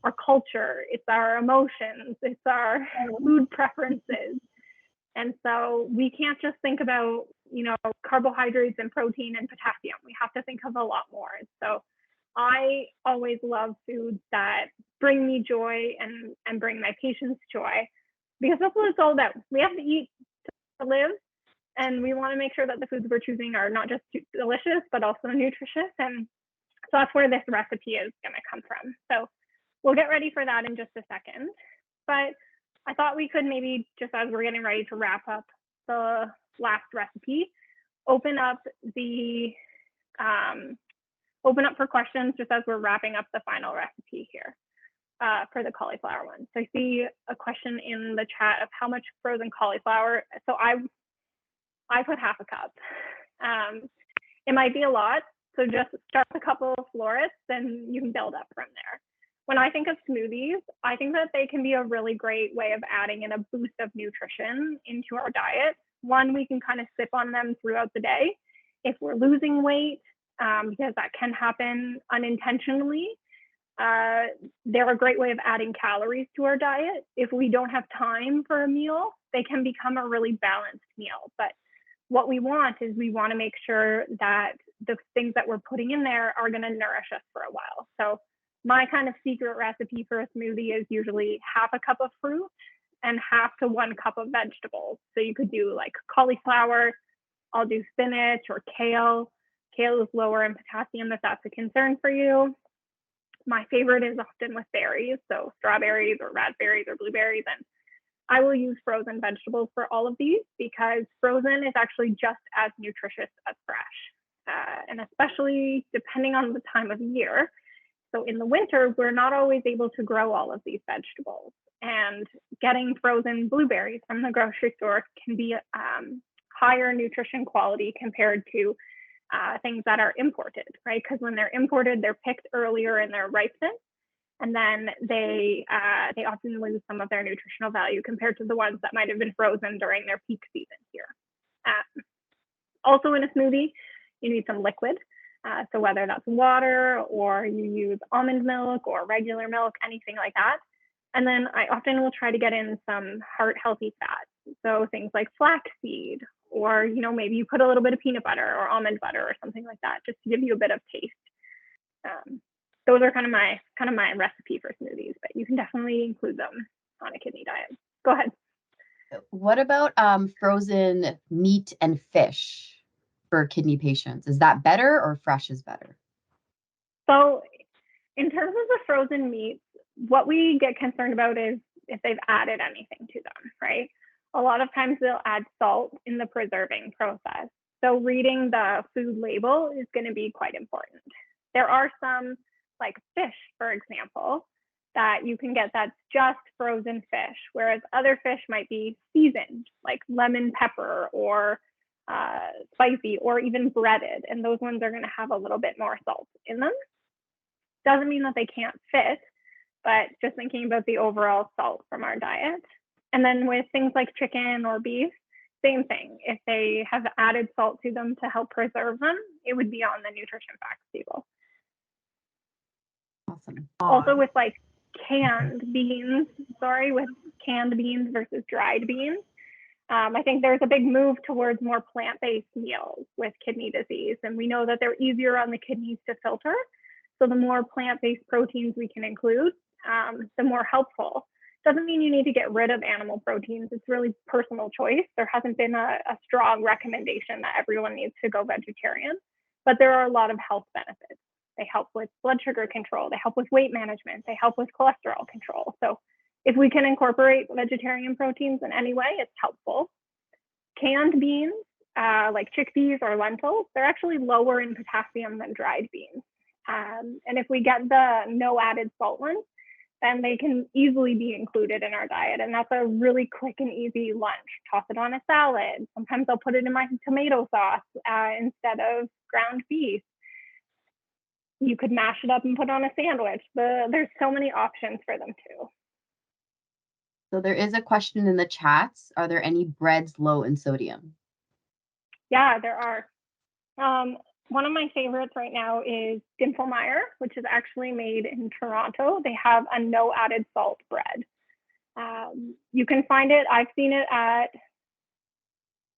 our culture, it's our emotions, it's our food preferences. And so we can't just think about, carbohydrates and protein and potassium. We have to think of a lot more. So I always love foods that bring me joy and bring my patients joy, because that's what it's all about. We have to eat to live, and we want to make sure that the foods we're choosing are not just delicious, but also nutritious. And so that's where this recipe is going to come from. So we'll get ready for that in just a second. But I thought we could maybe, just as we're getting ready to wrap up the last recipe, open up for questions just as we're wrapping up the final recipe here for the cauliflower one. So I see a question in the chat of how much frozen cauliflower. So I put half a cup. It might be a lot, so just start with a couple of florets and you can build up from there. When I think of smoothies, I think that they can be a really great way of adding in a boost of nutrition into our diet. One, we can kind of sip on them throughout the day. If we're losing weight, because that can happen unintentionally, they're a great way of adding calories to our diet. If we don't have time for a meal, they can become a really balanced meal. But what we want is we want to make sure that the things that we're putting in there are going to nourish us for a while. So my kind of secret recipe for a smoothie is usually half a cup of fruit and half to 1 cup of vegetables. So you could do like cauliflower, I'll do spinach or kale. Kale is lower in potassium if that's a concern for you. My favorite is often with berries, so strawberries or raspberries or blueberries. And I will use frozen vegetables for all of these, because frozen is actually just as nutritious as fresh, and especially depending on the time of year. So in the winter, we're not always able to grow all of these vegetables, and getting frozen blueberries from the grocery store can be higher nutrition quality compared to things that are imported, right? Because when they're imported, they're picked earlier in their ripeness, and then they often lose some of their nutritional value compared to the ones that might have been frozen during their peak season here. Also in a smoothie, you need some liquid. So whether that's water or you use almond milk or regular milk, anything like that. And then I often will try to get in some heart healthy fats. So things like flaxseed, or, maybe you put a little bit of peanut butter or almond butter or something like that, just to give you a bit of taste. Those are kind of my recipe for smoothies, but you can definitely include them on a kidney diet. Go ahead. What about frozen meat and fish for kidney patients? Is that better, or fresh is better? So in terms of the frozen meats, what we get concerned about is if they've added anything to them, right? A lot of times they'll add salt in the preserving process. So reading the food label is going to be quite important. There are some, like fish, for example, that you can get that's just frozen fish, whereas other fish might be seasoned, like lemon pepper or spicy, or even breaded, and those ones are going to have a little bit more salt in them. Doesn't mean that they can't fit, but just thinking about the overall salt from our diet. And then with things like chicken or beef, same thing. If they have added salt to them to help preserve them, it would be on the nutrition facts table. Awesome. Also with like canned beans versus dried beans. I think there's a big move towards more plant-based meals with kidney disease, and we know that they're easier on the kidneys to filter. So the more plant-based proteins we can include, the more helpful. Doesn't mean you need to get rid of animal proteins. It's really personal choice. There hasn't been a strong recommendation that everyone needs to go vegetarian, but there are a lot of health benefits. They help with blood sugar control. They help with weight management. They help with cholesterol control. So if we can incorporate vegetarian proteins in any way, it's helpful. Canned beans, like chickpeas or lentils, they're actually lower in potassium than dried beans. And if we get the no added salt ones, then they can easily be included in our diet. And that's a really quick and easy lunch. Toss it on a salad. Sometimes I'll put it in my tomato sauce instead of ground beef. You could mash it up and put on a sandwich. There's so many options for them too. So there is a question in the chats. Are there any breads low in sodium? Yeah, there are. One of my favorites right now is Dinkelmeyer, which is actually made in Toronto. They have a no added salt bread. You can find it. I've seen it at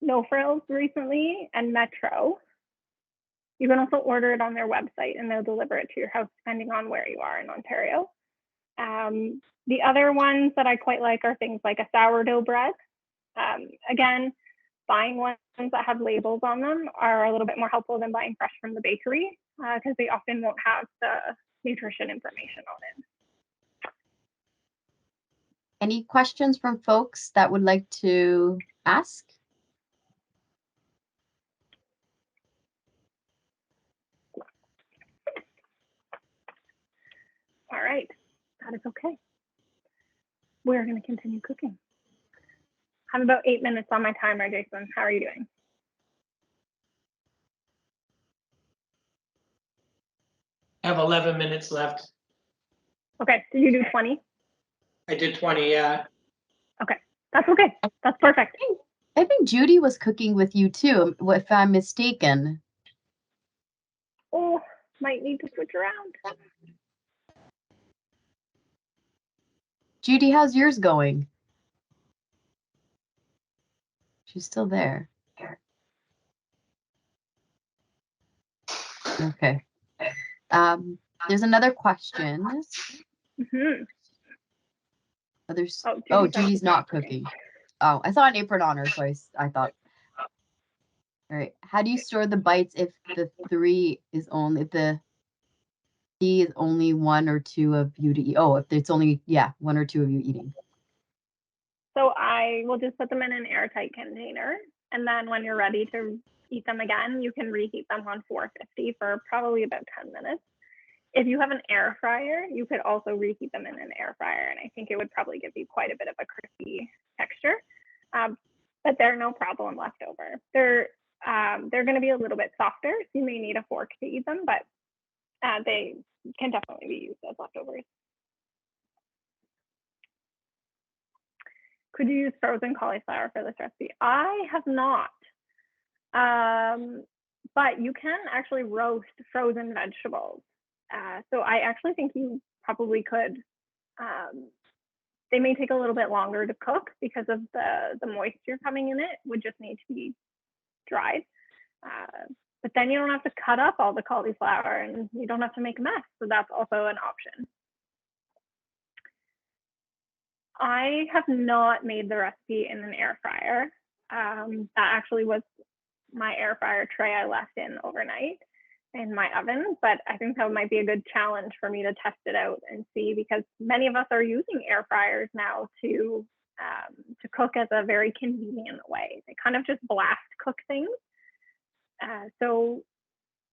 No Frills recently and Metro. You can also order it on their website and they'll deliver it to your house depending on where you are in Ontario. The other ones that I quite like are things like a sourdough bread. Again, buying ones that have labels on them are a little bit more helpful than buying fresh from the bakery because they often won't have the nutrition information on it. Any questions from folks that would like to ask? All right, that is okay. We're going to continue cooking. I have about 8 minutes on my timer, Jason. How are you doing? I have 11 minutes left. Okay, did you do 20? I did 20, yeah. Okay, that's okay. That's perfect. I think Judy was cooking with you too, if I'm mistaken. Oh, might need to switch around. Judy, how's yours going? She's still there. Okay. There's another question. Mm-hmm. Judy's not cooking. Oh, I saw an apron on her, so I thought. All right. How do you store the bites if the D is only one or two of you to eat? Oh, if it's only one or two of you eating. So I will just put them in an airtight container, and then when you're ready to eat them again, you can reheat them on 450 for probably about 10 minutes. If you have an air fryer, you could also reheat them in an air fryer, and I think it would probably give you quite a bit of a crispy texture. But they're no problem left over. They're going to be a little bit softer, so you may need a fork to eat them, but they can definitely be used as leftovers. Could you use frozen cauliflower for this recipe? I have not. But you can actually roast frozen vegetables. So I actually think you probably could. They may take a little bit longer to cook because of the moisture coming in it would just need to be dried. But then you don't have to cut up all the cauliflower and you don't have to make a mess. So that's also an option. I have not made the recipe in an air fryer. That actually was my air fryer tray I left in overnight in my oven, but I think that might be a good challenge for me to test it out and see, because many of us are using air fryers now to cook as a very convenient way. They kind of just blast cook things. So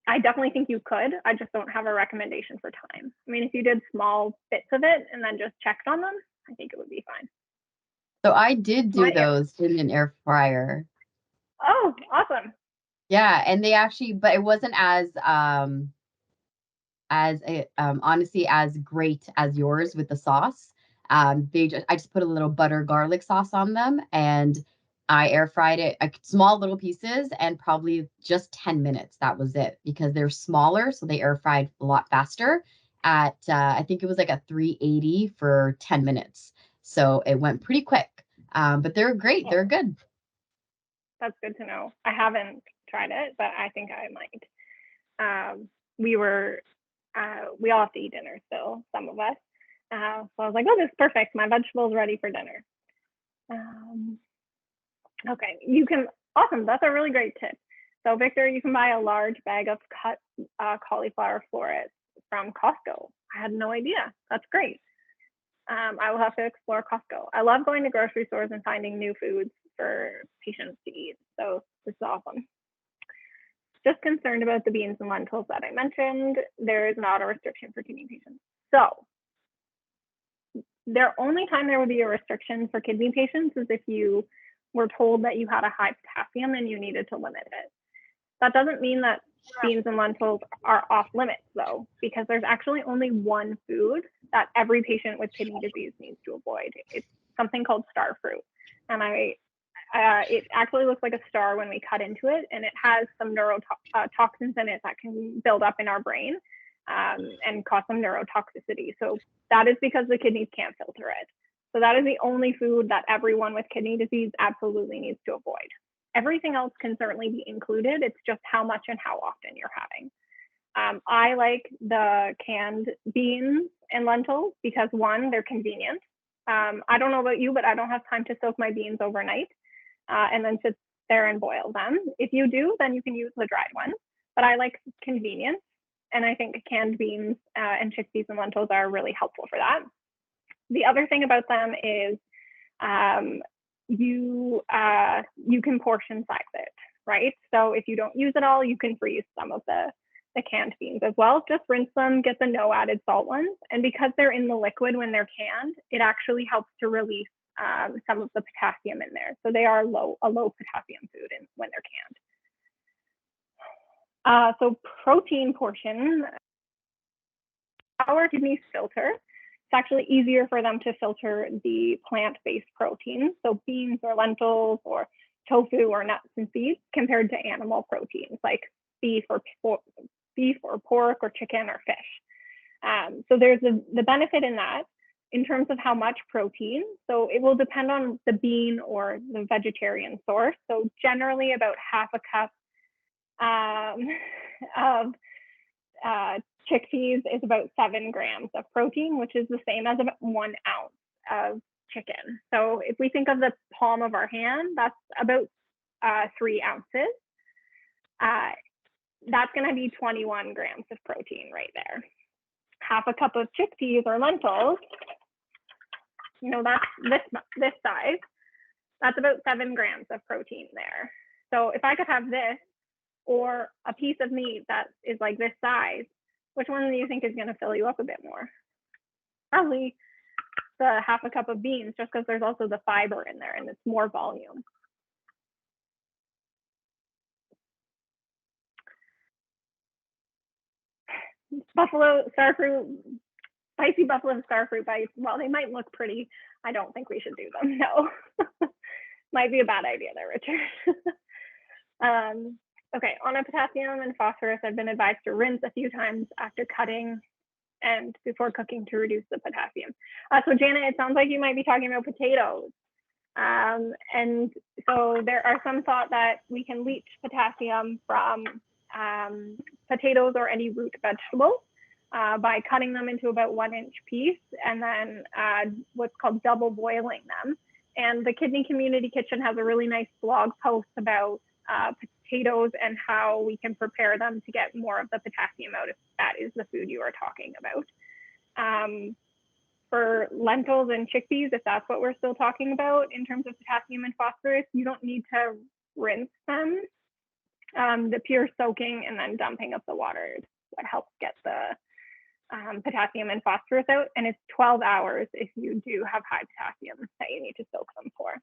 I definitely think you could. I just don't have a recommendation for time. I mean, if you did small bits of it and then just checked on them, I think it would be fine. So I did do those in an air fryer. Oh, awesome. Yeah, and they actually, but it wasn't as honestly as great as yours with the sauce. I just put a little butter garlic sauce on them, and I air fried it small little pieces, and probably just 10 minutes. That was it, because they're smaller, so they air fried a lot faster at I think it was like a 380 for 10 minutes. So it went pretty quick. But they're great. They're good. That's good to know. I haven't tried it, but I think I might. We were We all have to eat dinner still, some of us. So I was like, oh, this is perfect. My vegetables ready for dinner. Okay, you can, awesome, that's a really great tip. So Victor, you can buy a large bag of cut cauliflower florets from Costco. I had no idea. That's great. I will have to explore Costco. I love going to grocery stores and finding new foods for patients to eat. So this is awesome. Just concerned about the beans and lentils that I mentioned. There is not a restriction for kidney patients. So the only time there would be a restriction for kidney patients is if you were told that you had a high potassium and you needed to limit it. That doesn't mean that beans and lentils are off limits though, because there's actually only one food that every patient with kidney disease needs to avoid. It's something called star fruit. And it actually looks like a star when we cut into it, and it has some neurotoxins in it that can build up in our brain and cause some neurotoxicity. So that is because the kidneys can't filter it. So that is the only food that everyone with kidney disease absolutely needs to avoid. Everything else can certainly be included. It's just how much and how often you're having. I like the canned beans and lentils because one, they're convenient. I don't know about you, but I don't have time to soak my beans overnight and then sit there and boil them. If you do, then you can use the dried ones. But I like convenience, and I think canned beans and chickpeas and lentils are really helpful for that. The other thing about them is you can portion size it, right? So if you don't use it all, you can freeze some of the canned beans as well. Just rinse them, get the no added salt ones. And because they're in the liquid when they're canned, it actually helps to release some of the potassium in there. So they are a low potassium food when they're canned. So protein portion, our kidneys filter. It's actually easier for them to filter the plant-based proteins, so beans or lentils or tofu or nuts and seeds, compared to animal proteins like beef or pork or chicken or fish. So there's the benefit in that in terms of how much protein. So it will depend on the bean or the vegetarian source. So generally about half a cup of chickpeas is about 7 grams of protein, which is the same as about 1 ounce of chicken. So if we think of the palm of our hand, that's about 3 ounces. That's going to be 21 grams of protein right there. Half a cup of chickpeas or lentils, that's this size. That's about 7 grams of protein there. So if I could have this or a piece of meat that is like this size, which one do you think is going to fill you up a bit more? Probably the half a cup of beans, just because there's also the fiber in there and it's more volume. Spicy buffalo starfruit bites, while they might look pretty, I don't think we should do them, no. Might be a bad idea there, Richard. Okay, on a potassium and phosphorus, I've been advised to rinse a few times after cutting and before cooking to reduce the potassium. So Janet, it sounds like you might be talking about potatoes. And so there are some thought that we can leach potassium from potatoes or any root vegetable by cutting them into about 1-inch piece and then what's called double boiling them. And the Kidney Community Kitchen has a really nice blog post about potatoes and how we can prepare them to get more of the potassium out if that is the food you are talking about. For lentils and chickpeas, if that's what we're still talking about in terms of potassium and phosphorus, you don't need to rinse them. The pure soaking and then dumping of the water is what helps get the potassium and phosphorus out. And it's 12 hours if you do have high potassium that you need to soak them for.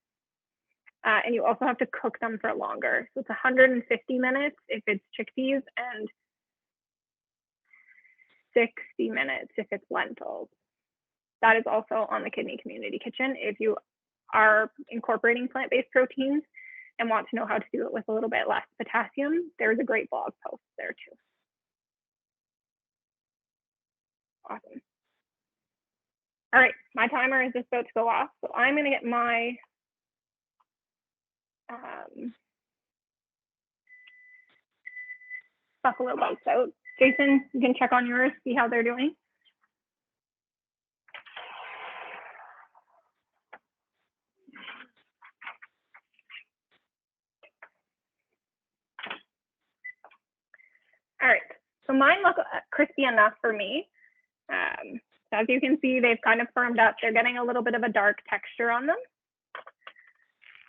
And you also have to cook them for longer. So it's 150 minutes if it's chickpeas and 60 minutes if it's lentils. That is also on the Kidney Community Kitchen. If you are incorporating plant-based proteins and want to know how to do it with a little bit less potassium, there's a great blog post there too. Awesome. All right, my timer is just about to go off, so I'm gonna get my buffalo bites out. Jason, you can check on yours, see how they're doing. All right, so mine look crispy enough for me. So as you can see, they've kind of firmed up. They're getting a little bit of a dark texture on them.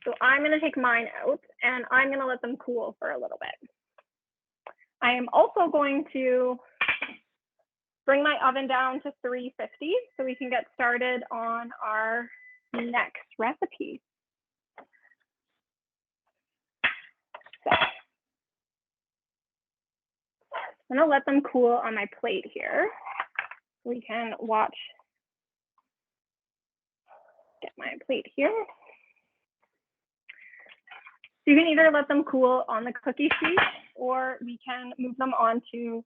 So I'm gonna take mine out and I'm gonna let them cool for a little bit. I am also going to bring my oven down to 350 so we can get started on our next recipe. So I'm gonna let them cool on my plate here. We can watch, get my plate here. So you can either let them cool on the cookie sheet or we can move them onto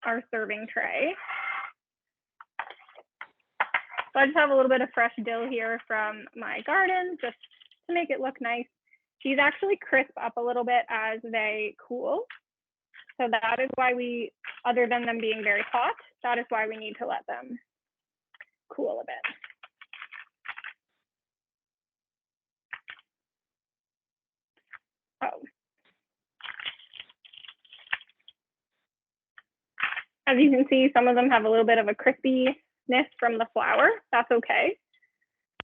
our serving tray. So I just have a little bit of fresh dill here from my garden just to make it look nice. These actually crisp up a little bit as they cool. So that is why we, other than them being very hot, that is why we need to let them cool a bit. Oh. As you can see, some of them have a little bit of a crispiness from the flour. That's okay.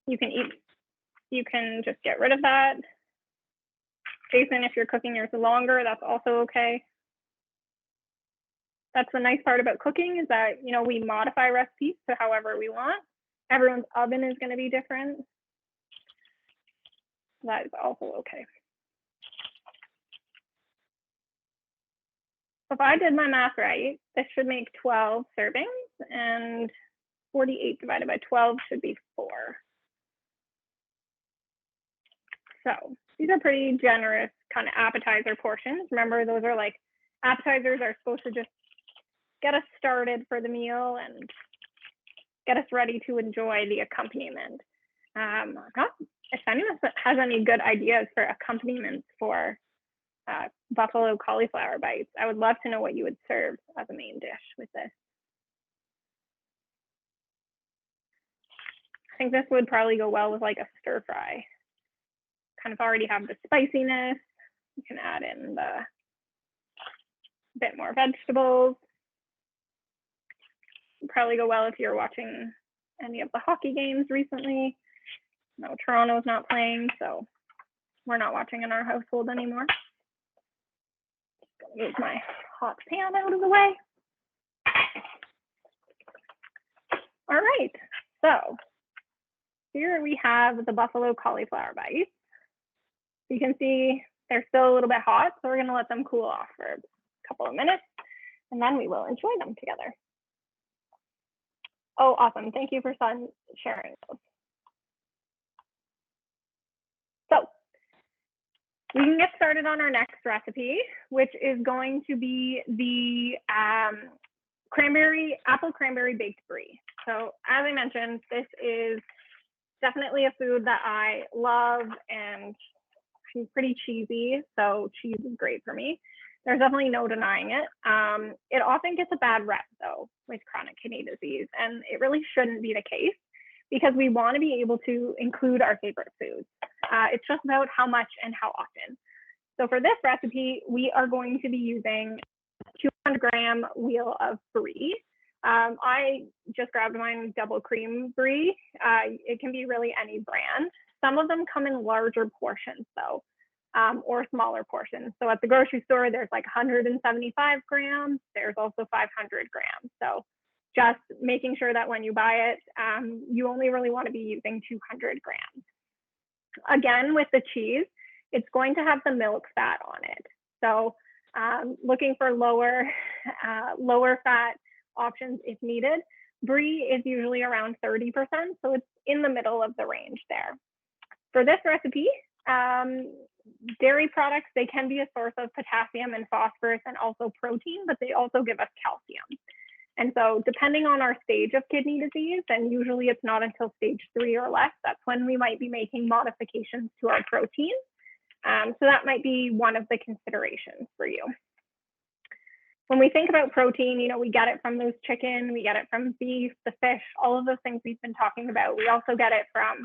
You can just get rid of that. Jason, if you're cooking yours longer, that's also okay. That's the nice part about cooking is that, you know, we modify recipes to however we want. Everyone's oven is going to be different. That is also okay. If I did my math right, this should make 12 servings and 48 divided by 12 should be 4. So these are pretty generous kind of appetizer portions. Remember, those are like, appetizers are supposed to just get us started for the meal and get us ready to enjoy the accompaniment. If anyone has any good ideas for accompaniments for buffalo cauliflower bites, I would love to know what you would serve as a main dish with this. I think this would probably go well with like a stir fry. Kind of already have the spiciness. You can add in the bit more vegetables. Would probably go well if you're watching any of the hockey games recently. No, Toronto's not playing, so we're not watching in our household anymore. Just gonna move my hot pan out of the way. All right, so here we have the buffalo cauliflower bites. You can see they're still a little bit hot, so we're gonna let them cool off for a couple of minutes, and then we will enjoy them together. Oh, awesome, thank you for sharing those. So we can get started on our next recipe, which is going to be the apple cranberry baked brie. So as I mentioned, this is definitely a food that I love and I'm pretty cheesy, so cheese is great for me. There's definitely no denying it. It often gets a bad rep though with chronic kidney disease, and it really shouldn't be the case because we want to be able to include our favorite foods. It's just about how much and how often. So for this recipe, we are going to be using 200-gram wheel of brie. I just grabbed mine double cream brie. It can be really any brand. Some of them come in larger portions though, or smaller portions. So at the grocery store, there's like 175 grams. There's also 500 grams. So just making sure that when you buy it, you only really want to be using 200 grams. Again, with the cheese, it's going to have the milk fat on it. So looking for lower fat options if needed. Brie is usually around 30%, so it's in the middle of the range there. For this recipe, dairy products, they can be a source of potassium and phosphorus and also protein, but they also give us calcium. And so depending on our stage of kidney disease, and usually it's not until stage 3 or less, that's when we might be making modifications to our protein. So that might be one of the considerations for you. when we think about protein, you know, we get it from those chicken, we get it from beef, the fish, all of those things we've been talking about. We also get it from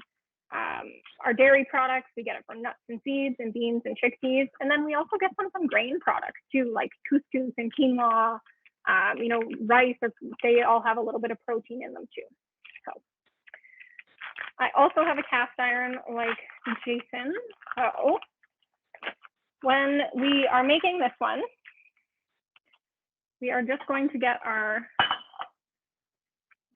our dairy products. We get it from nuts and seeds and beans and chickpeas. And then we also get some from grain products too, like couscous and quinoa, you know, rice, or they all have a little bit of protein in them too. So I also have a cast iron like Jason. So when we are making this one, we are just going to get our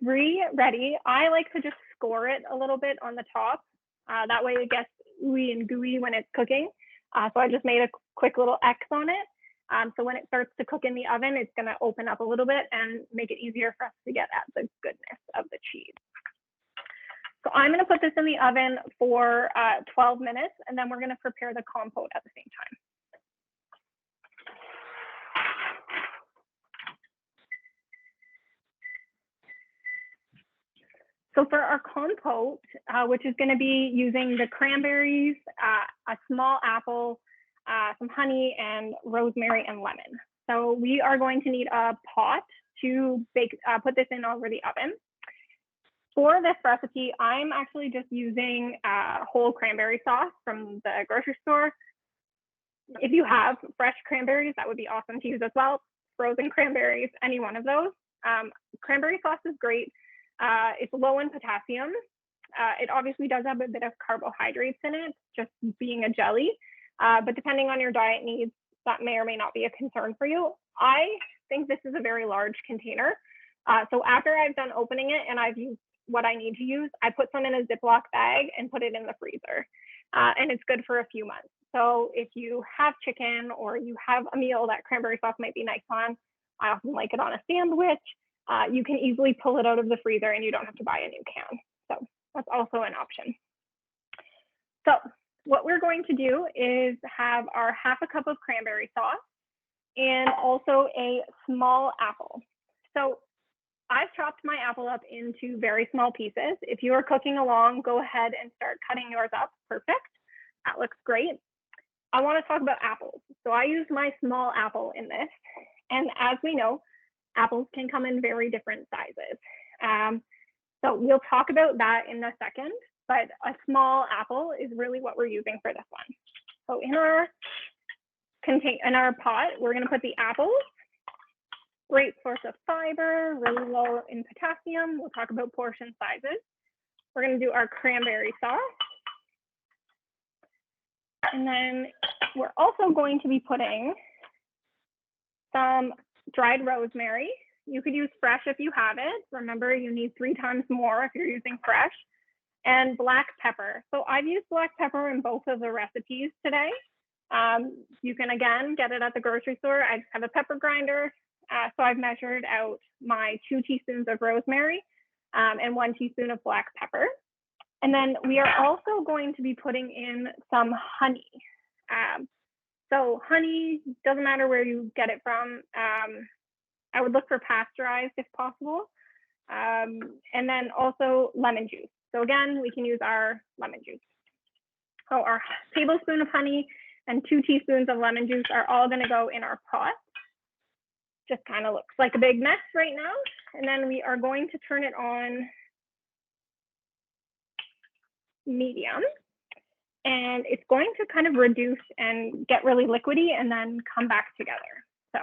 brie ready. I like to just score it a little bit on the top. That way it gets ooey and gooey when it's cooking. So I just made a quick little X on it. So when it starts to cook in the oven, it's going to open up a little bit and make it easier for us to get at the goodness of the cheese. So I'm going to put this in the oven for 12 minutes, and then we're going to prepare the compote at the same time. So for our compote, which is going to be using the cranberries, a small apple, some honey, and rosemary and lemon. So we are going to need a pot to bake, put this in over the oven. For this recipe, I'm actually just using whole cranberry sauce from the grocery store. If you have fresh cranberries, that would be awesome to use as well. Frozen cranberries, any one of those. Cranberry sauce is great. It's low in potassium. It obviously does have a bit of carbohydrates in it, just being a jelly. But depending on your diet needs, that may or may not be a concern for you. I think this is a very large container. So after I've done opening it and I've used what I need to use, I put some in a Ziploc bag and put it in the freezer. And it's good for a few months. So if you have chicken or you have a meal that cranberry sauce might be nice on, I often like it on a sandwich. You can easily pull it out of the freezer and you don't have to buy a new can. So that's also an option. So what we're going to do is have our ½ cup of cranberry sauce and also a small apple. So I've chopped my apple up into very small pieces. If you are cooking along, go ahead and start cutting yours up. Perfect. That looks great. I want to talk about apples. So I use my small apple in this. And as we know, apples can come in very different sizes. So we'll talk about that in a second, but a small apple is really what we're using for this one. So in our pot, we're going to put the apples. Great source of fiber, really low in potassium. We'll talk about portion sizes. We're going to do our cranberry sauce. And then we're also going to be putting some dried rosemary. You could use fresh if you have it. Remember, you need 3 times more if you're using fresh. And black pepper. So I've used black pepper in both of the recipes today. You can, again, get it at the grocery store. I just have a pepper grinder. So I've measured out my 2 teaspoons of rosemary and 1 teaspoon of black pepper. And then we are also going to be putting in some honey. So honey, doesn't matter where you get it from. I would look for pasteurized if possible. And then also lemon juice. So again, we can use our lemon juice. So our tablespoon of honey and 2 teaspoons of lemon juice are all going to go in our pot. Just kind of looks like a big mess right now. And then we are going to turn it on medium. And it's going to kind of reduce and get really liquidy and then come back together. So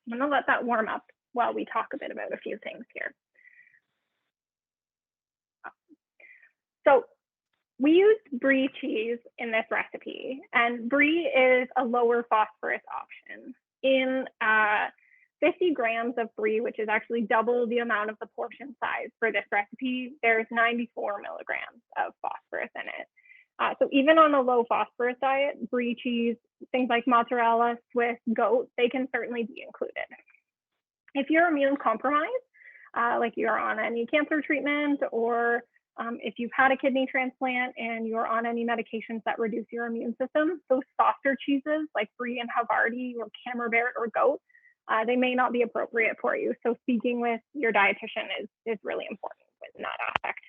I'm going to let that warm up while we talk a bit about a few things here. So we used brie cheese in this recipe, and brie is a lower phosphorus option. In 50 grams of brie, which is actually double the amount of the portion size for this recipe, there's 94 milligrams of phosphorus in it. So even on a low phosphorus diet, brie cheese, things like mozzarella, Swiss, goat, they can certainly be included. If you're immune compromised, like you're on any cancer treatment, or if you've had a kidney transplant and you're on any medications that reduce your immune system, those softer cheeses like brie and Havarti or Camembert or goat, they may not be appropriate for you. So speaking with your dietitian is really important in that aspect.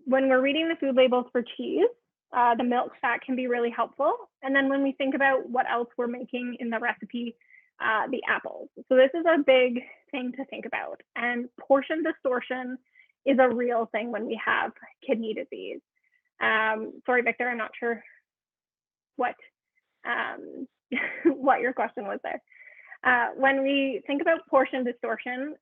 when we're reading the food labels for cheese, the milk fat can be really helpful. And then when we think about what else we're making in the recipe, the apples. So this is a big thing to think about. And portion distortion is a real thing when we have kidney disease. Sorry, Victor, I'm not sure what what your question was there. When we think about portion distortion,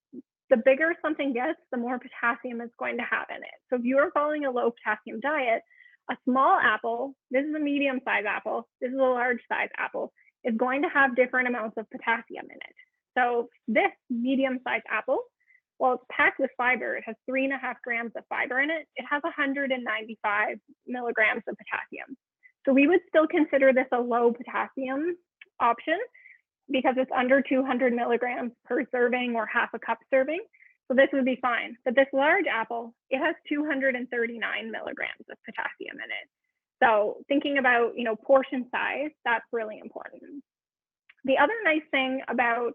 the bigger something gets, the more potassium it's going to have in it. So if you are following a low potassium diet, a small apple, this is a medium size apple, this is a large size apple, is going to have different amounts of potassium in it. So this medium sized apple, well, it's packed with fiber. It has 3.5 grams of fiber in it. It has 195 milligrams of potassium. So we would still consider this a low potassium option because it's under 200 milligrams per serving or half a cup serving. So this would be fine. But this large apple, it has 239 milligrams of potassium in it. So thinking about, portion size, that's really important. The other nice thing about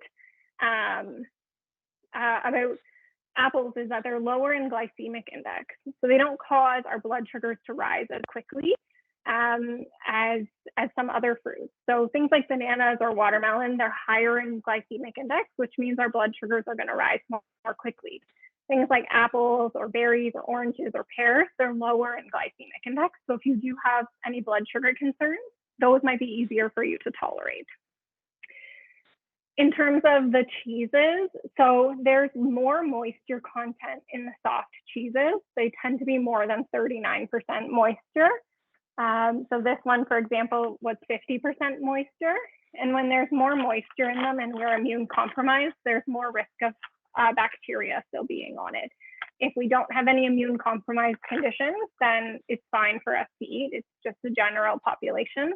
apples is that they're lower in glycemic index. So they don't cause our blood sugars to rise as quickly as some other fruits. So things like bananas or watermelon, they're higher in glycemic index, which means our blood sugars are going to rise more quickly. Things like apples or berries or oranges or pears, they're lower in glycemic index. So if you do have any blood sugar concerns, those might be easier for you to tolerate. In terms of the cheeses, so there's more moisture content in the soft cheeses. They tend to be more than 39% moisture. So this one, for example, was 50% moisture. And when there's more moisture in them and we're immune compromised, there's more risk of bacteria still being on it. If we don't have any immune compromised conditions, then it's fine for us to eat. It's just a general population.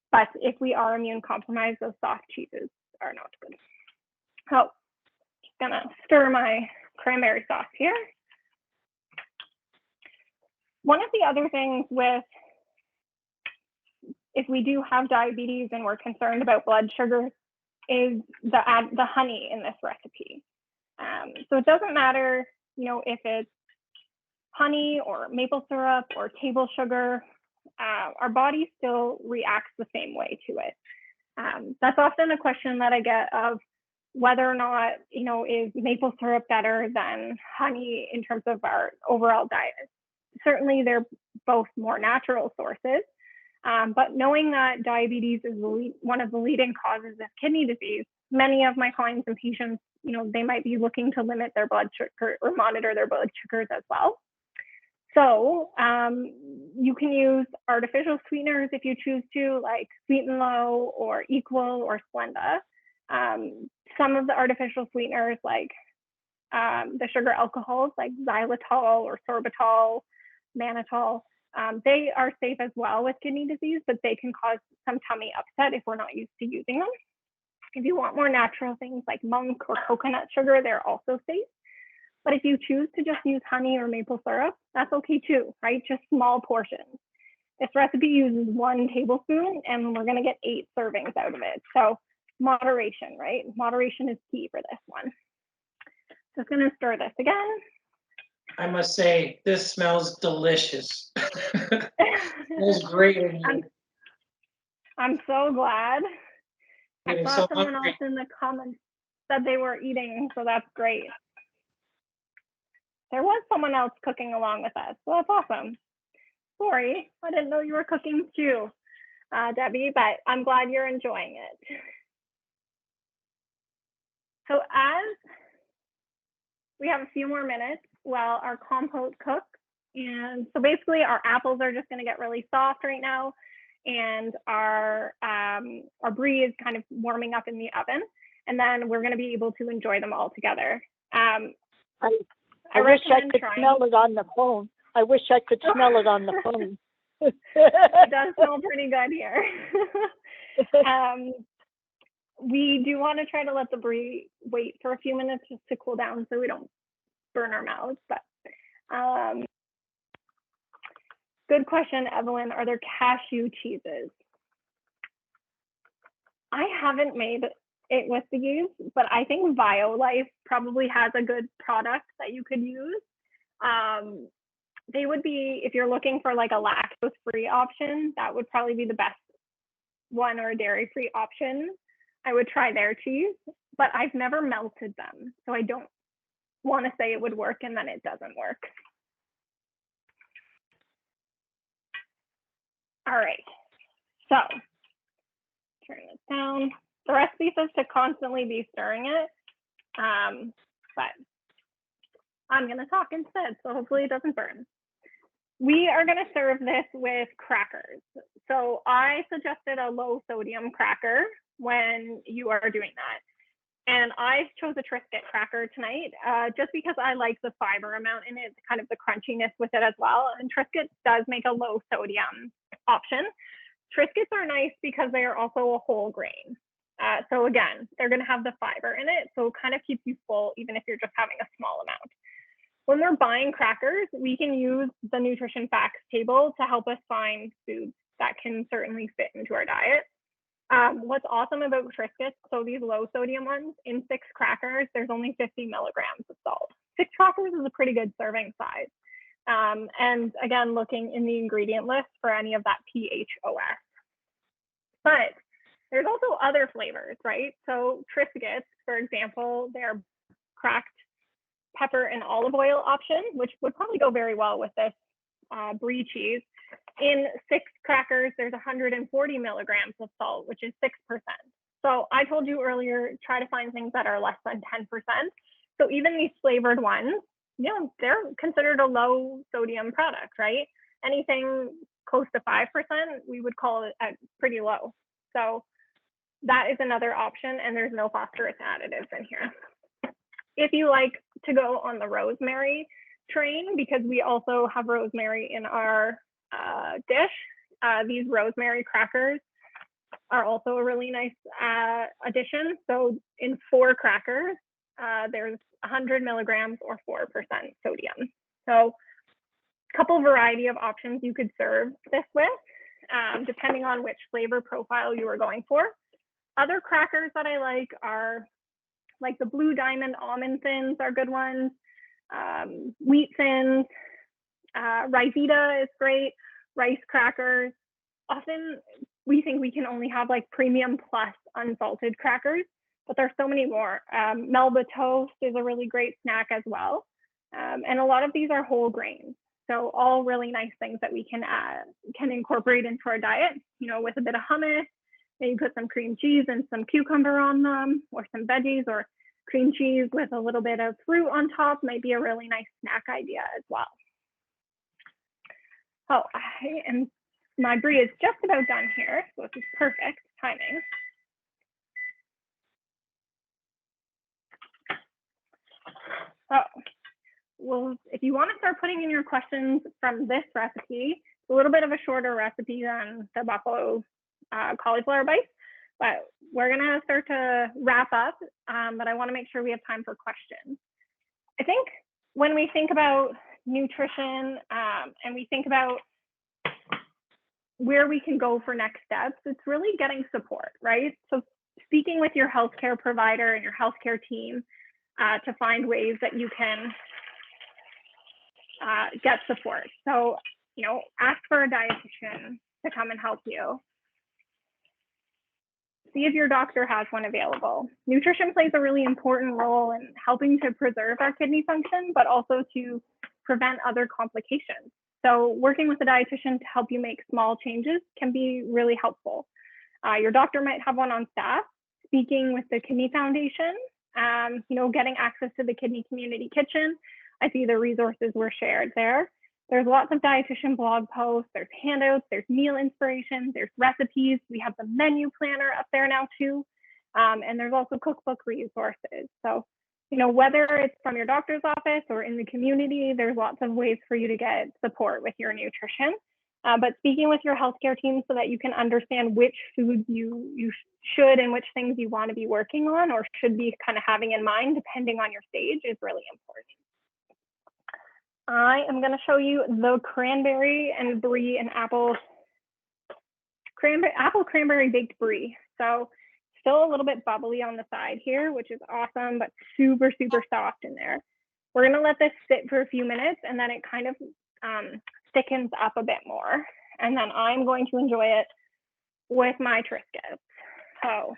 But if we are immune compromised, those soft cheeses are not good. So just gonna stir my cranberry sauce here. One of the other things with, if we do have diabetes and we're concerned about blood sugar, is the honey in this recipe. So it doesn't matter, if it's honey or maple syrup or table sugar, our body still reacts the same way to it. That's often a question that I get of whether or not, is maple syrup better than honey in terms of our overall diet. Certainly they're both more natural sources, but knowing that diabetes is one of the leading causes of kidney disease, many of my clients and patients, they might be looking to limit their blood sugar or monitor their blood sugars as well. So you can use artificial sweeteners if you choose to, like Sweet and Low or Equal or Splenda. Some of the artificial sweeteners, like the sugar alcohols, like xylitol or sorbitol, mannitol, they are safe as well with kidney disease, but they can cause some tummy upset if we're not used to using them. If you want more natural things like monk or coconut sugar, they're also safe. But if you choose to just use honey or maple syrup, that's okay too, right? Just small portions. This recipe uses 1 tablespoon and we're gonna get 8 servings out of it. So moderation, right? Moderation is key for this one. Just gonna stir this again. I must say, this smells delicious. It smells great in here. I'm so glad. I saw so someone hungry. else in the comments said they were eating, so that's great. There was someone else cooking along with us, so that's awesome. Sorry, I didn't know you were cooking too, Debbie, but I'm glad you're enjoying it. So as we have a few more minutes while our compote cooks, and so basically our apples are just going to get really soft right now, and our brie is kind of warming up in the oven, and then we're going to be able to enjoy them all together. I wish I could smell it on the phone. I wish I could smell it on the phone. It does smell pretty good here. We do want to try to let the brie wait for a few minutes just to cool down so we don't burn our mouths. But good question, Evelyn. Are there cashew cheeses? I haven't made it with these, but I think VioLife probably has a good product that you could use. they would be, if you're looking for like a lactose-free option, that would probably be the best one, or a dairy-free option. I would try their cheese, but I've never melted them, so I don't want to say it would work and then it doesn't work. All right, so turn this down. The recipe says to constantly be stirring it, but I'm going to talk instead, so hopefully it doesn't burn. We are going to serve this with crackers. So I suggested a low sodium cracker when you are doing that. And I chose a Triscuit cracker tonight just because I like the fiber amount in it, kind of the crunchiness with it as well. And Triscuit does make a low sodium option. Triscuits are nice because they are also a whole grain. So again, they're going to have the fiber in it, so it kind of keeps you full even if you're just having a small amount. When we're buying crackers, we can use the nutrition facts table to help us find foods that can certainly fit into our diet. What's awesome about Triscuits, so these low sodium ones, in 6 crackers, there's only 50 milligrams of salt. 6 crackers is a pretty good serving size. And again, looking in the ingredient list for any of that PHOS. But there's also other flavors, right? So Triscuits, for example, they're cracked pepper and olive oil option, which would probably go very well with this brie cheese. In 6 crackers, there's 140 milligrams of salt, which is 6%. So I told you earlier, try to find things that are less than 10%. So even these flavored ones, you know, they're considered a low sodium product, right? Anything close to 5%, we would call it pretty low. So that is another option, and there's no phosphorus additives in here. If you like to go on the rosemary train, because we also have rosemary in our dish, these rosemary crackers are also a really nice addition. So in 4 crackers, there's 100 milligrams or 4% sodium. So a couple variety of options you could serve this with, depending on which flavor profile you are going for. Other crackers that I like are like the Blue Diamond almond thins are good ones. Wheat thins, Rivita is great. Rice crackers. Often we think we can only have like premium plus unsalted crackers, but there's so many more. Melba toast is a really great snack as well. And a lot of these are whole grains. So all really nice things that we can incorporate into our diet, you know, with a bit of hummus, maybe put some cream cheese and some cucumber on them, or some veggies, or cream cheese with a little bit of fruit on top might be a really nice snack idea as well. Oh, my brie is just about done here, so this is perfect timing. So, well, if you want to start putting in your questions from this recipe, it's a little bit of a shorter recipe than the buffalo cauliflower bites, but we're gonna start to wrap up, but I wanna make sure we have time for questions. I think when we think about nutrition and we think about where we can go for next steps, it's really getting support, right? So speaking with your healthcare provider and your healthcare team to find ways that you can get support. So, you know, ask for a dietitian to come and help you. See if your doctor has one available. Nutrition plays a really important role in helping to preserve our kidney function, but also to prevent other complications. So working with a dietitian to help you make small changes can be really helpful. Your doctor might have one on staff. Speaking with the Kidney Foundation, you know, getting access to the Kidney Community Kitchen. I see the resources were shared there. There's lots of dietitian blog posts, there's handouts, there's meal inspirations, there's recipes. We have the menu planner up there now too. And there's also cookbook resources. So, you know, whether it's from your doctor's office or in the community, there's lots of ways for you to get support with your nutrition. But speaking with your healthcare team so that you can understand which foods you should and which things you want to be working on or should be kind of having in mind depending on your stage is really important. I am going to show you the cranberry and brie and apple cranberry baked brie. So still a little bit bubbly on the side here, which is awesome, but super, super soft in there. We're going to let this sit for a few minutes and then it kind of thickens up a bit more. And then I'm going to enjoy it with my Triscuits. So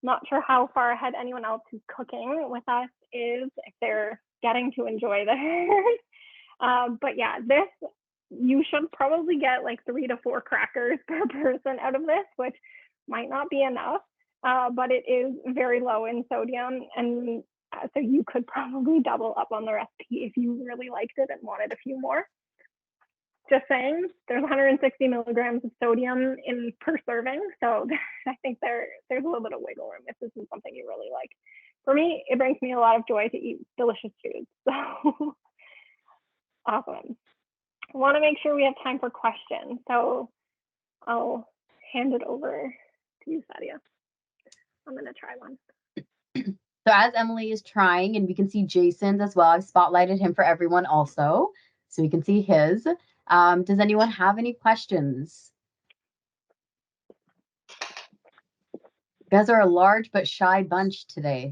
not sure how far ahead anyone else who's cooking with us is, if they're getting to enjoy this. But yeah, this, you should probably get like 3 to 4 crackers per person out of this, which might not be enough, but it is very low in sodium. And so you could probably double up on the recipe if you really liked it and wanted a few more. Just saying, there's 160 milligrams of sodium in per serving. So I think there's a little bit of wiggle room if this is something you really like. For me, it brings me a lot of joy to eat delicious food. So awesome. I want to make sure we have time for questions. So I'll hand it over to you, Sadia. I'm going to try one. So as Emily is trying, and we can see Jason's as well, I've spotlighted him for everyone also, so we can see his. Does anyone have any questions? You guys are a large but shy bunch today.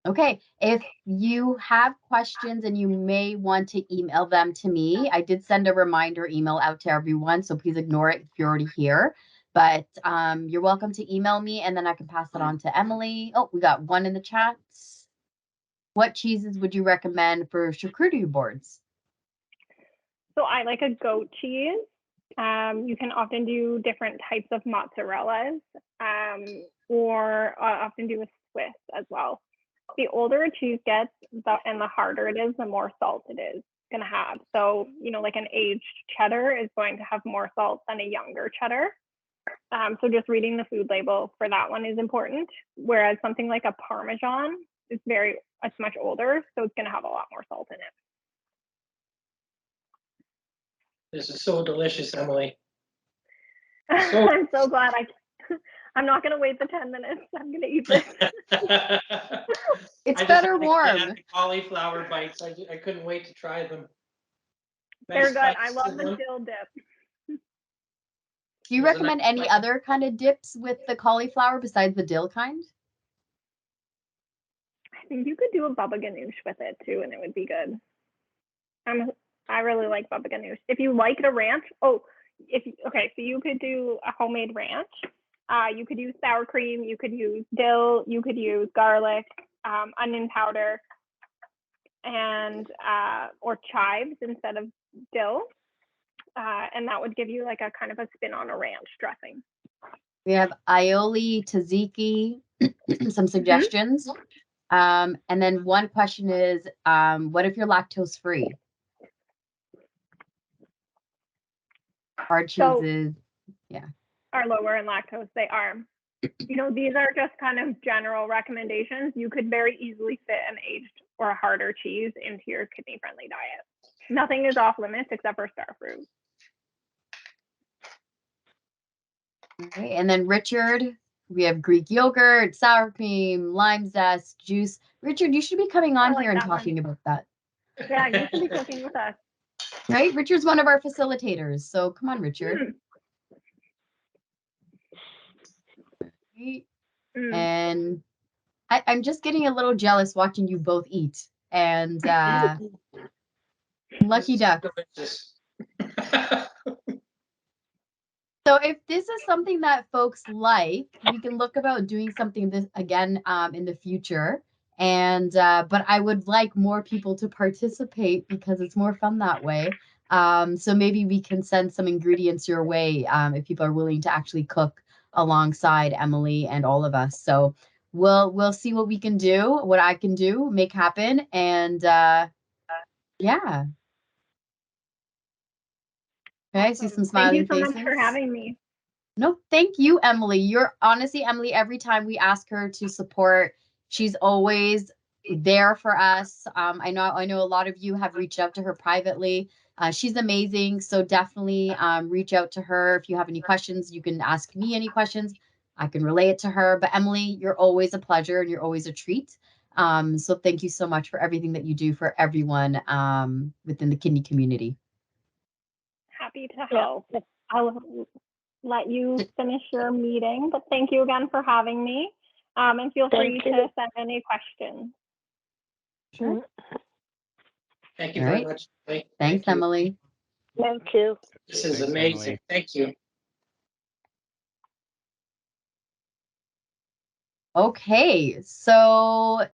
Okay, if you have questions and you may want to email them to me, I did send a reminder email out to everyone, so please ignore it if you're already here. But you're welcome to email me, and then I can pass it on to Emily. Oh, we got one in the chat. What cheeses would you recommend for charcuterie boards? So I like a goat cheese. You can often do different types of mozzarellas, or often do a Swiss as well. The older a cheese gets, and the harder it is, the more salt it is going to have. So, you know, like an aged cheddar is going to have more salt than a younger cheddar. So just reading the food label for that one is important. Whereas something like a Parmesan is it's much older, so it's going to have a lot more salt in it. This is so delicious, Emily. I'm so glad I'm not going to wait the 10 minutes. I'm going to eat this. It's better warm. The cauliflower bites. I couldn't wait to try them. They're good. I love the dill dip. Do you recommend any other kind of dips with the cauliflower besides the dill kind? I think you could do a baba ganoush with it too, and it would be good. I really like baba ganoush. If you like the ranch, so you could do a homemade ranch. You could use sour cream. You could use dill. You could use garlic, onion powder, and or chives instead of dill. And that would give you like a kind of a spin on a ranch dressing. We have aioli, tzatziki, some suggestions. And then one question is, what if you're lactose free? Hard cheeses, are lower in lactose. They are. You know, these are just kind of general recommendations. You could very easily fit an aged or a harder cheese into your kidney-friendly diet. Nothing is off limits except for star fruit. Okay, and then Richard, we have Greek yogurt, sour cream, lime zest, juice. Richard, you should be coming on here and talking about that. Yeah, you should be cooking with us. Right? Richard's one of our facilitators. So come on, Richard. And I'm just getting a little jealous watching you both eat. And lucky duck. So if this is something that folks like, we can look about doing something this again in the future. And but I would like more people to participate because it's more fun that way. So maybe we can send some ingredients your way if people are willing to actually cook alongside Emily and all of us. So we'll see what we can do, what I can do, make happen, and yeah. Okay, I see some smiling faces. Thank you so much for having me. No, thank you, Emily. You're honestly, Emily, every time we ask her to support, she's always there for us. I know a lot of you have reached out to her privately. She's amazing. So definitely reach out to her. If you have any questions, you can ask me any questions. I can relay it to her. But Emily, you're always a pleasure and you're always a treat. So thank you so much for everything that you do for everyone within the kidney community. Happy to help. I'll let you finish your meeting, but thank you again for having me. And feel free to send any questions. Sure. Thank you All very right. much. Thanks, Thank you. Emily. Thank you. This is Thanks, amazing. Emily. Thank you. Okay, so